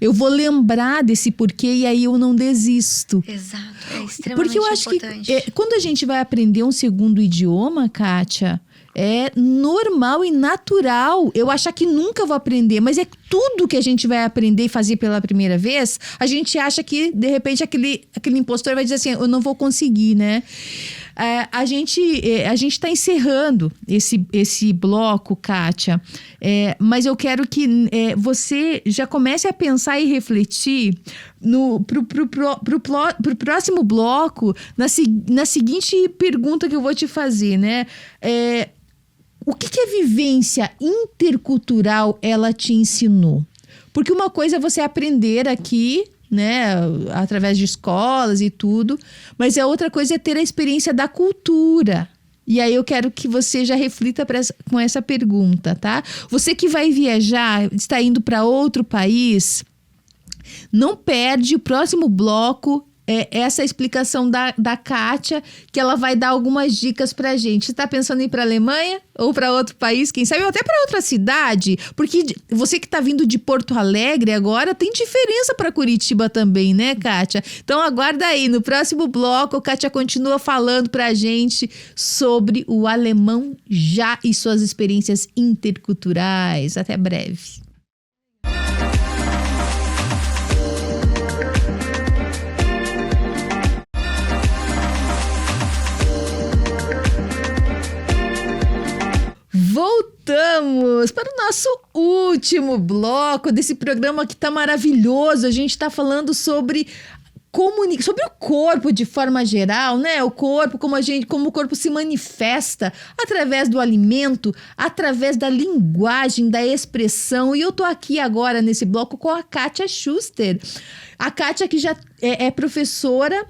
Speaker 1: eu vou lembrar desse porquê e aí eu não desisto.
Speaker 4: Exato, é extremamente
Speaker 1: porque eu acho
Speaker 4: importante.
Speaker 1: Que quando a gente vai aprender um segundo idioma, Kátia, é normal e natural eu achar que nunca vou aprender, mas é tudo que a gente vai aprender e fazer pela primeira vez, a gente acha que, de repente, aquele impostor vai dizer assim, eu não vou conseguir, né? A gente está encerrando esse bloco, Kátia, mas eu quero que você já comece a pensar e refletir pro próximo bloco, na seguinte pergunta que eu vou te fazer, né? O que a vivência intercultural ela te ensinou? Porque uma coisa é você aprender aqui, né, através de escolas e tudo, mas a outra coisa é ter a experiência da cultura. E aí eu quero que você já reflita com essa pergunta, tá? Você que vai viajar, está indo para outro país, não perde o próximo bloco. Essa explicação da Kátia, que ela vai dar algumas dicas pra gente. Você tá pensando em ir pra Alemanha ou pra outro país, quem sabe, ou até pra outra cidade? Porque você que tá vindo de Porto Alegre agora, tem diferença pra Curitiba também, né, Kátia? Então aguarda aí, no próximo bloco, a Kátia continua falando pra gente sobre o alemão já e suas experiências interculturais. Até breve. vamos para o nosso último bloco desse programa que tá maravilhoso. A gente tá falando sobre o corpo de forma geral, né? O corpo, como o corpo se manifesta através do alimento, através da linguagem, da expressão. E eu tô aqui agora nesse bloco com a Kátia Schuster. A Kátia, que já é professora,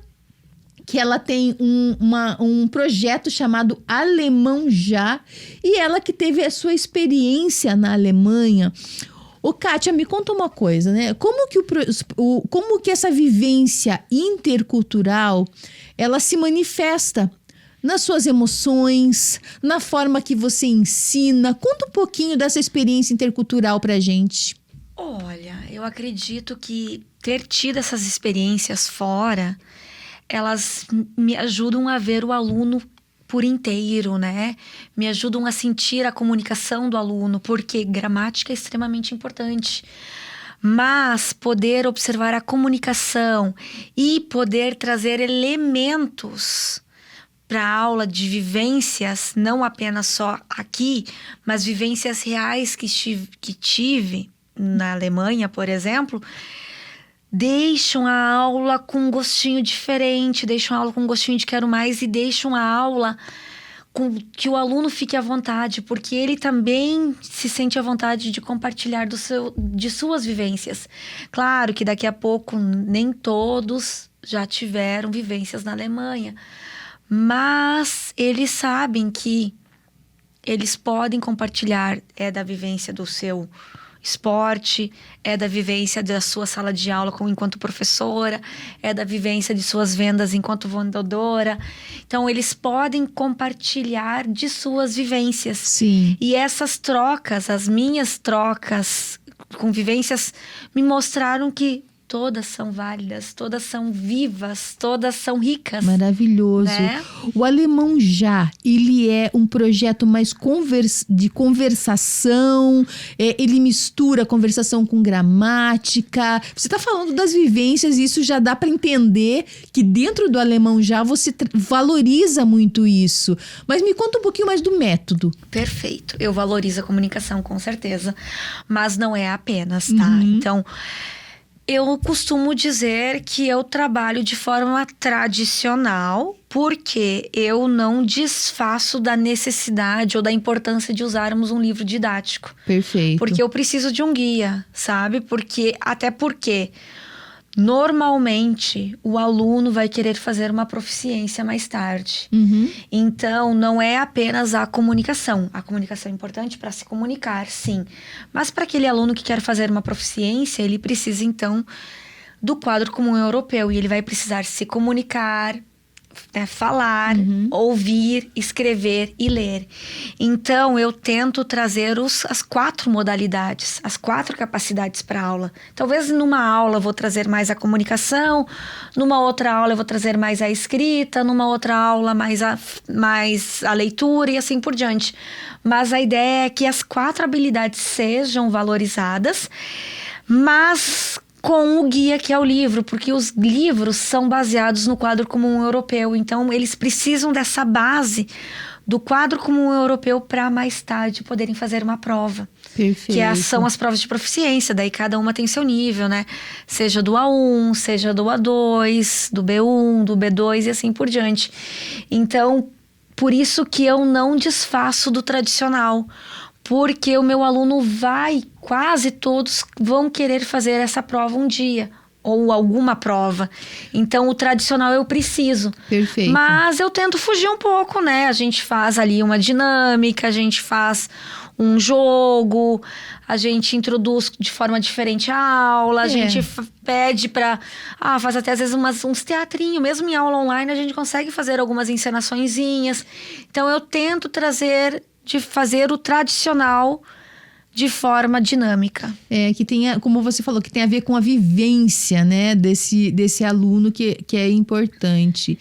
Speaker 1: que ela tem um projeto chamado Alemão Já, e ela que teve a sua experiência na Alemanha. Ô, Kátia, me conta uma coisa, né? Como que essa vivência intercultural, ela se manifesta nas suas emoções, na forma que você ensina? Conta um pouquinho dessa experiência intercultural pra gente.
Speaker 4: Olha, eu acredito que ter tido essas experiências fora, elas me ajudam a ver o aluno por inteiro, né? Me ajudam a sentir a comunicação do aluno, porque gramática é extremamente importante. Mas poder observar a comunicação e poder trazer elementos para a aula de vivências, não apenas só aqui, mas vivências reais que tive na Alemanha, por exemplo, deixam a aula com um gostinho diferente, deixam a aula com um gostinho de quero mais e deixam a aula com que o aluno fique à vontade, porque ele também se sente à vontade de compartilhar de suas vivências. Claro que daqui a pouco nem todos já tiveram vivências na Alemanha, mas eles sabem que eles podem compartilhar da vivência do seu esporte, da vivência da sua sala de aula enquanto professora, da vivência de suas vendas enquanto vendedora. Então, eles podem compartilhar de suas vivências.
Speaker 1: Sim.
Speaker 4: E essas trocas, as minhas trocas com vivências, me mostraram que todas são válidas, todas são vivas, todas são ricas.
Speaker 1: Maravilhoso.
Speaker 4: Né?
Speaker 1: O Alemão Já, ele é um projeto mais de conversação, ele mistura conversação com gramática. Você está falando das vivências e isso já dá para entender que dentro do Alemão Já você valoriza muito isso. Mas me conta um pouquinho mais do método.
Speaker 4: Perfeito. Eu valorizo a comunicação, com certeza. Mas não é apenas, tá? Então, eu costumo dizer que eu trabalho de forma tradicional porque eu não desfaço da necessidade ou da importância de usarmos um livro didático.
Speaker 1: Perfeito.
Speaker 4: Porque eu preciso de um guia, sabe? Até porque normalmente o aluno vai querer fazer uma proficiência mais tarde. Então, não é apenas a comunicação. A comunicação é importante para se comunicar, sim. Mas para aquele aluno que quer fazer uma proficiência, ele precisa, então, do quadro comum europeu. E ele vai precisar se comunicar, falar, ouvir, escrever e ler. Então, eu tento trazer as 4 modalidades, as 4 capacidades para a aula. Talvez numa aula eu vou trazer mais a comunicação, numa outra aula eu vou trazer mais a escrita, numa outra aula mais a leitura e assim por diante. Mas a ideia é que as 4 habilidades sejam valorizadas, mas com o guia que é o livro, porque os livros são baseados no quadro comum europeu, então eles precisam dessa base do quadro comum europeu para mais tarde poderem fazer uma prova.
Speaker 1: Perfeito.
Speaker 4: Que são as provas de proficiência, daí cada uma tem seu nível, né? Seja do A1, seja do A2, do B1, do B2 e assim por diante. Então, por isso que eu não desfaço do tradicional, porque o meu aluno quase todos vão querer fazer essa prova um dia, ou alguma prova. Então, o tradicional eu preciso.
Speaker 1: Perfeito.
Speaker 4: Mas eu tento fugir um pouco, né? A gente faz ali uma dinâmica, a gente faz um jogo, a gente introduz de forma diferente a aula, a gente pede para... faz até às vezes uns teatrinhos, mesmo em aula online a gente consegue fazer algumas encenaçõezinhas. Então, eu tento de fazer o tradicional de forma dinâmica.
Speaker 1: Que tenha, como você falou, que tem a ver com a vivência, né, desse aluno que é importante.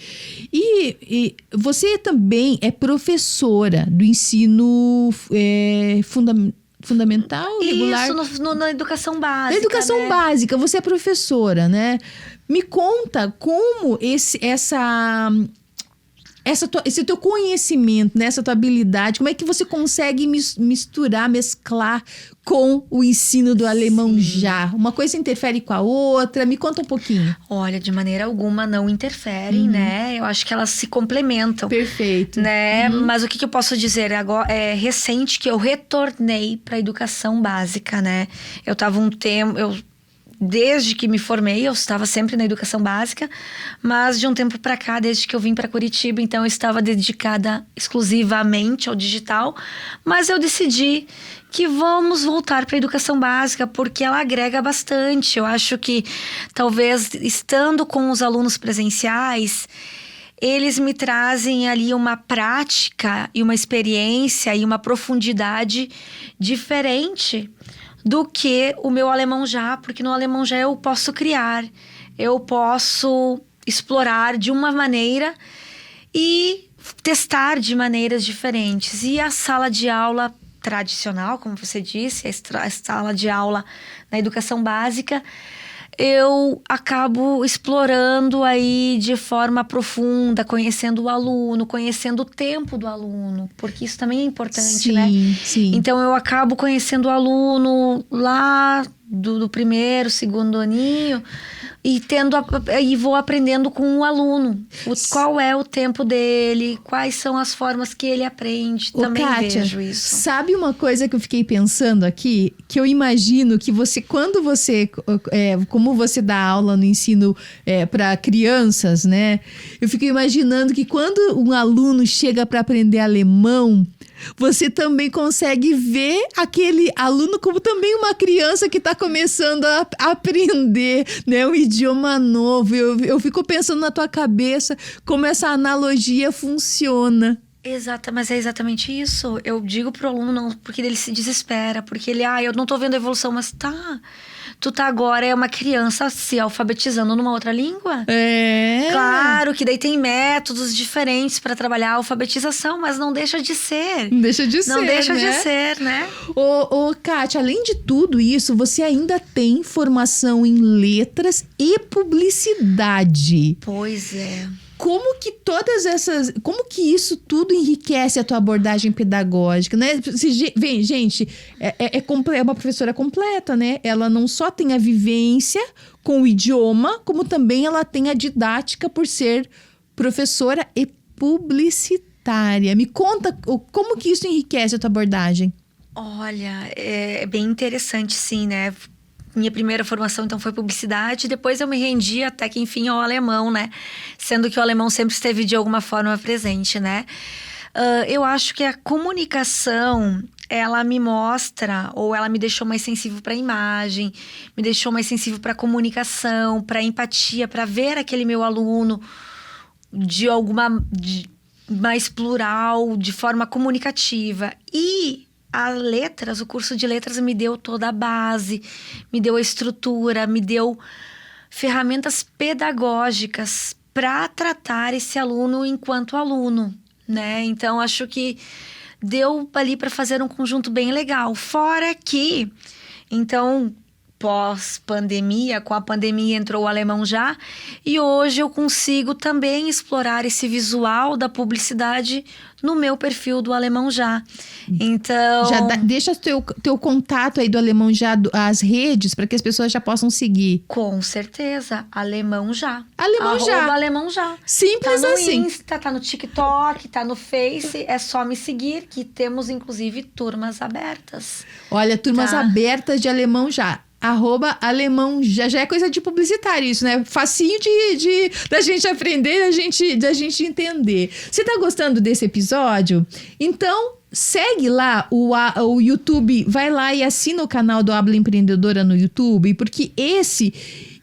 Speaker 1: E você também é professora do ensino fundamental, regular?
Speaker 4: Isso, na educação básica.
Speaker 1: Na educação básica, você é professora, né? Me conta como esse teu conhecimento, né? Essa tua habilidade, como é que você consegue misturar, mesclar com o ensino do alemão já? Uma coisa interfere com a outra? Me conta um pouquinho.
Speaker 4: Olha, de maneira alguma não interferem, né? Eu acho que elas se complementam.
Speaker 1: Perfeito.
Speaker 4: Né? Mas o que eu posso dizer? Agora, é recente que eu retornei para a educação básica, né? Eu estava um tempo... Desde que me formei, eu estava sempre na educação básica, mas de um tempo para cá, desde que eu vim para Curitiba, então eu estava dedicada exclusivamente ao digital, mas eu decidi que vamos voltar para a educação básica, porque ela agrega bastante. Eu acho que talvez estando com os alunos presenciais, eles me trazem ali uma prática e uma experiência e uma profundidade diferente do que o meu alemão já, porque no alemão já eu posso criar, eu posso explorar de uma maneira e testar de maneiras diferentes. E a sala de aula tradicional, como você disse, a sala de aula na educação básica, eu acabo explorando aí de forma profunda, conhecendo o aluno, conhecendo o tempo do aluno, porque isso também é importante, né?
Speaker 1: Sim.
Speaker 4: Então, eu acabo conhecendo o aluno lá do primeiro, segundo aninho e vou aprendendo com o aluno. Qual é o tempo dele, quais são as formas que ele aprende. Também
Speaker 1: Kátia,
Speaker 4: vejo isso.
Speaker 1: Sabe uma coisa que eu fiquei pensando aqui? Que eu imagino que como você dá aula no ensino para crianças, né? Eu fico imaginando que quando um aluno chega para aprender alemão, você também consegue ver aquele aluno como também uma criança que está começando a aprender, né, um idioma novo. Eu fico pensando na tua cabeça como essa analogia funciona.
Speaker 4: Exato, mas é exatamente isso. Eu digo pro aluno não, porque ele se desespera, porque ele, eu não tô vendo a evolução, mas tu tá agora, é uma criança se alfabetizando numa outra língua. Claro que daí tem métodos diferentes para trabalhar a alfabetização, mas não deixa de ser.
Speaker 1: Não deixa de
Speaker 4: ser, né?
Speaker 1: Ô, Kátia, além de tudo isso, você ainda tem formação em letras e publicidade.
Speaker 4: Pois é.
Speaker 1: Como que isso tudo enriquece a tua abordagem pedagógica, né? Gente, é uma professora completa, né? Ela não só tem a vivência com o idioma, como também ela tem a didática por ser professora e publicitária. Me conta como que isso enriquece a tua abordagem.
Speaker 4: Olha, é bem interessante, sim, né? Minha primeira formação, então, foi publicidade. Depois eu me rendi até que, enfim, ao alemão, né? Sendo que o alemão sempre esteve, de alguma forma, presente, né? Eu acho que a comunicação, ela me mostra, ou ela me deixou mais sensível para a imagem, me deixou mais sensível para a comunicação, para a empatia, para ver aquele meu aluno mais plural, de forma comunicativa. E o curso de letras me deu toda a base, me deu a estrutura, me deu ferramentas pedagógicas para tratar esse aluno enquanto aluno, né? Então, acho que deu ali para fazer um conjunto bem legal. Fora que, então, pós-pandemia, com a pandemia entrou o alemão já, e hoje eu consigo também explorar esse visual da publicidade no meu perfil do alemão já. Então...
Speaker 1: Deixa teu contato aí do alemão já, as redes, para que as pessoas já possam seguir.
Speaker 4: Com certeza, alemão já.
Speaker 1: Alemão já. Simples
Speaker 4: tá no
Speaker 1: assim.
Speaker 4: Insta, tá no TikTok, tá no Face, é só me seguir, que temos inclusive turmas abertas.
Speaker 1: Olha, turmas abertas de alemão já. @alemão já é coisa de publicitário isso, né? Facinho da gente aprender, da gente entender. Você tá gostando desse episódio? Então, segue lá o YouTube, vai lá e assina o canal do Habla Empreendedora no YouTube, porque esse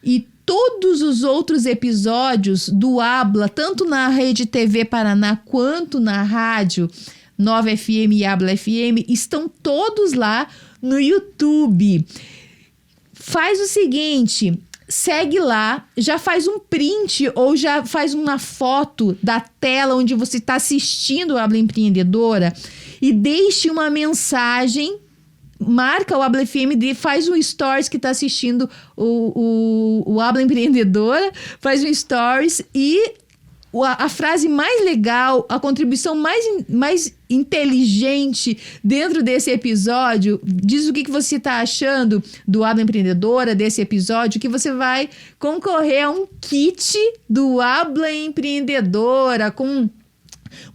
Speaker 1: e todos os outros episódios do Habla, tanto na Rede TV Paraná quanto na rádio Nova FM e Habla FM, estão todos lá no YouTube. Faz o seguinte, segue lá, já faz um print ou já faz uma foto da tela onde você está assistindo o Habla Empreendedora e deixe uma mensagem, marca o Habla FM, faz um stories que está assistindo o Habla Empreendedora, faz um stories e a frase mais legal, a contribuição mais inteligente dentro desse episódio. Diz o que você está achando do Habla Empreendedora, desse episódio, que você vai concorrer a um kit do Habla Empreendedora, com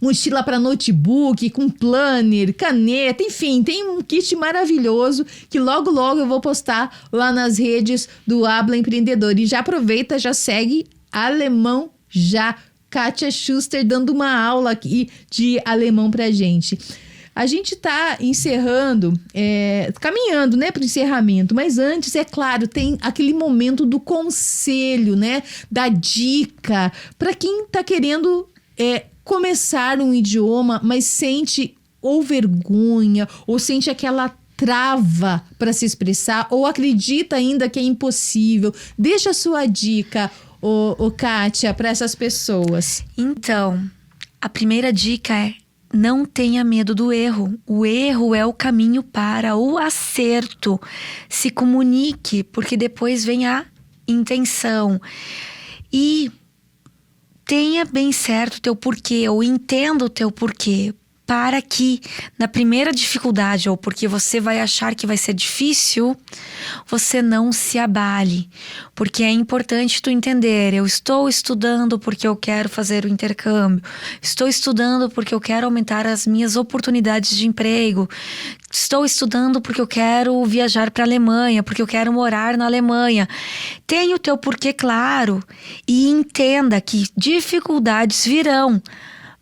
Speaker 1: mochila para notebook, com planner, caneta, enfim, tem um kit maravilhoso que logo eu vou postar lá nas redes do Habla Empreendedor. E já aproveita, já segue Alemão Já. Kátia Schuster dando uma aula aqui de alemão pra gente. A gente tá encerrando, caminhando, né, para o encerramento. Mas antes, é claro, tem aquele momento do conselho, né, da dica para quem tá querendo começar um idioma, mas sente ou vergonha, ou sente aquela trava para se expressar, ou acredita ainda que é impossível. Deixa a sua dica, Kátia, para essas pessoas.
Speaker 4: Então, a primeira dica é: não tenha medo do erro. O erro é o caminho para o acerto. Se comunique, porque depois vem a intenção. E tenha bem certo o teu porquê, ou entenda o teu porquê, para que na primeira dificuldade, ou porque você vai achar que vai ser difícil, você não se abale. Porque é importante tu entender: eu estou estudando porque eu quero fazer o intercâmbio, estou estudando porque eu quero aumentar as minhas oportunidades de emprego, estou estudando porque eu quero viajar para a Alemanha, porque eu quero morar na Alemanha. Tenha o teu porquê claro e entenda que dificuldades virão,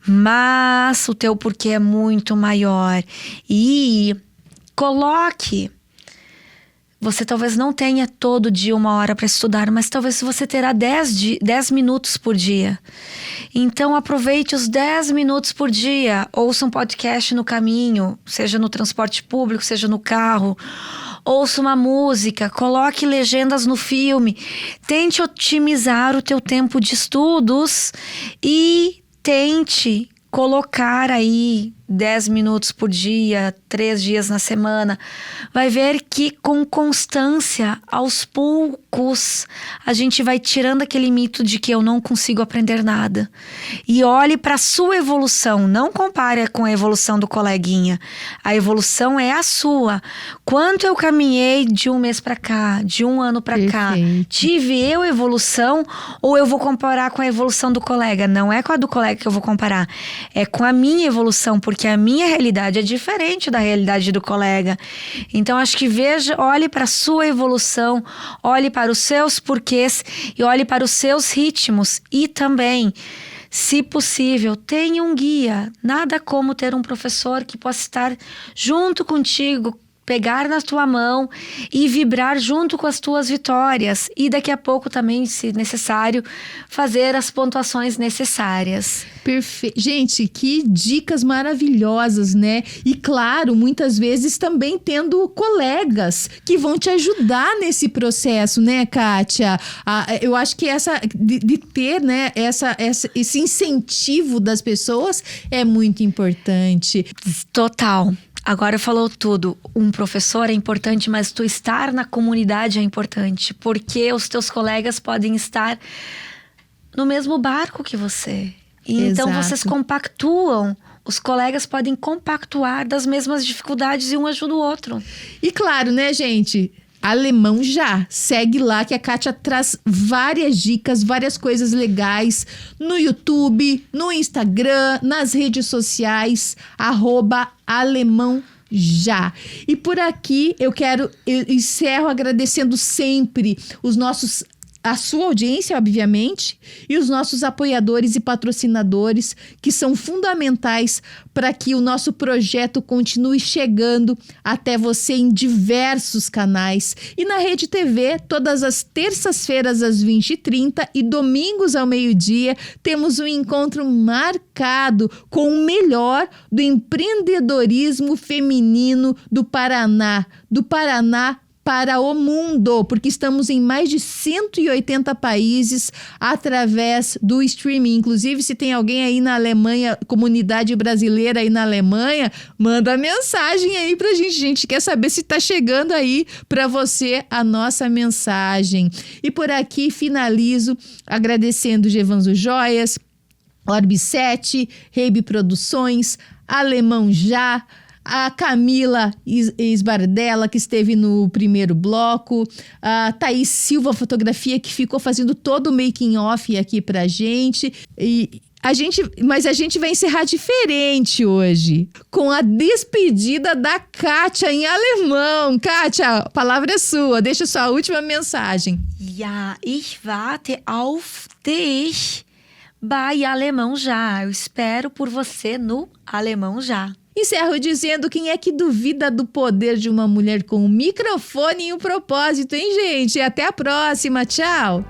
Speaker 4: mas o teu porquê é muito maior. E coloque. Você talvez não tenha todo dia 1 hora para estudar, mas talvez você terá 10 minutos por dia. Então aproveite os 10 minutos por dia. Ouça um podcast no caminho, seja no transporte público, seja no carro. Ouça uma música, coloque legendas no filme. Tente otimizar o teu tempo de estudos e tente colocar aí 10 minutos por dia, 3 dias na semana. Vai ver que com constância, aos poucos, a gente vai tirando aquele mito de que eu não consigo aprender nada. E olhe para a sua evolução, não compare com a evolução do coleguinha. A evolução é a sua. Quanto eu caminhei de 1 mês para cá, de 1 ano para cá, tive eu evolução, ou eu vou comparar com a evolução do colega? Não é com a do colega que eu vou comparar, é com a minha evolução, porque a minha realidade é diferente da realidade do colega. Então acho que olhe para a sua evolução, olhe para os seus porquês e olhe para os seus ritmos. E também, se possível, tenha um guia. Nada como ter um professor que possa estar junto contigo, pegar na tua mão e vibrar junto com as tuas vitórias. E daqui a pouco também, se necessário, fazer as pontuações necessárias.
Speaker 1: Perfeito. Gente, que dicas maravilhosas, né? E claro, muitas vezes também tendo colegas que vão te ajudar nesse processo, né, Kátia? Eu acho que de ter, né, esse incentivo das pessoas é muito importante.
Speaker 4: Total. Agora falou tudo. Um professor é importante, mas tu estar na comunidade é importante. Porque os teus colegas podem estar no mesmo barco que você. E então vocês compactuam. Os colegas podem compactuar das mesmas dificuldades e um ajuda o outro.
Speaker 1: E claro, né, gente? Alemão Já. Segue lá que a Kátia traz várias dicas, várias coisas legais no YouTube, no Instagram, nas redes sociais, @Alemão Já. E por aqui eu encerro agradecendo sempre a sua audiência, obviamente, e os nossos apoiadores e patrocinadores, que são fundamentais para que o nosso projeto continue chegando até você em diversos canais. E na Rede TV, todas as terças-feiras às 20h30 e domingos ao meio-dia, temos um encontro marcado com o melhor do empreendedorismo feminino do Paraná para o mundo, porque estamos em mais de 180 países através do streaming. Inclusive, se tem alguém aí na Alemanha, comunidade brasileira aí na Alemanha, manda mensagem aí pra gente. A gente quer saber se tá chegando aí para você a nossa mensagem. E por aqui finalizo agradecendo Gevanzo Joias, Orb7, Reibe Produções, Alemão Já, a Camila Esbardella, que esteve no primeiro bloco, a Thaís Silva Fotografia, que ficou fazendo todo o making off aqui pra gente. Mas a gente vai encerrar diferente hoje, com a despedida da Kátia em alemão. Kátia, a palavra é sua, deixa sua última mensagem.
Speaker 4: Ja, ich warte auf dich bei Alemão Já. Eu espero por você no Alemão Já.
Speaker 1: Encerro dizendo: quem é que duvida do poder de uma mulher com um microfone e um propósito, hein, gente? Até a próxima, tchau!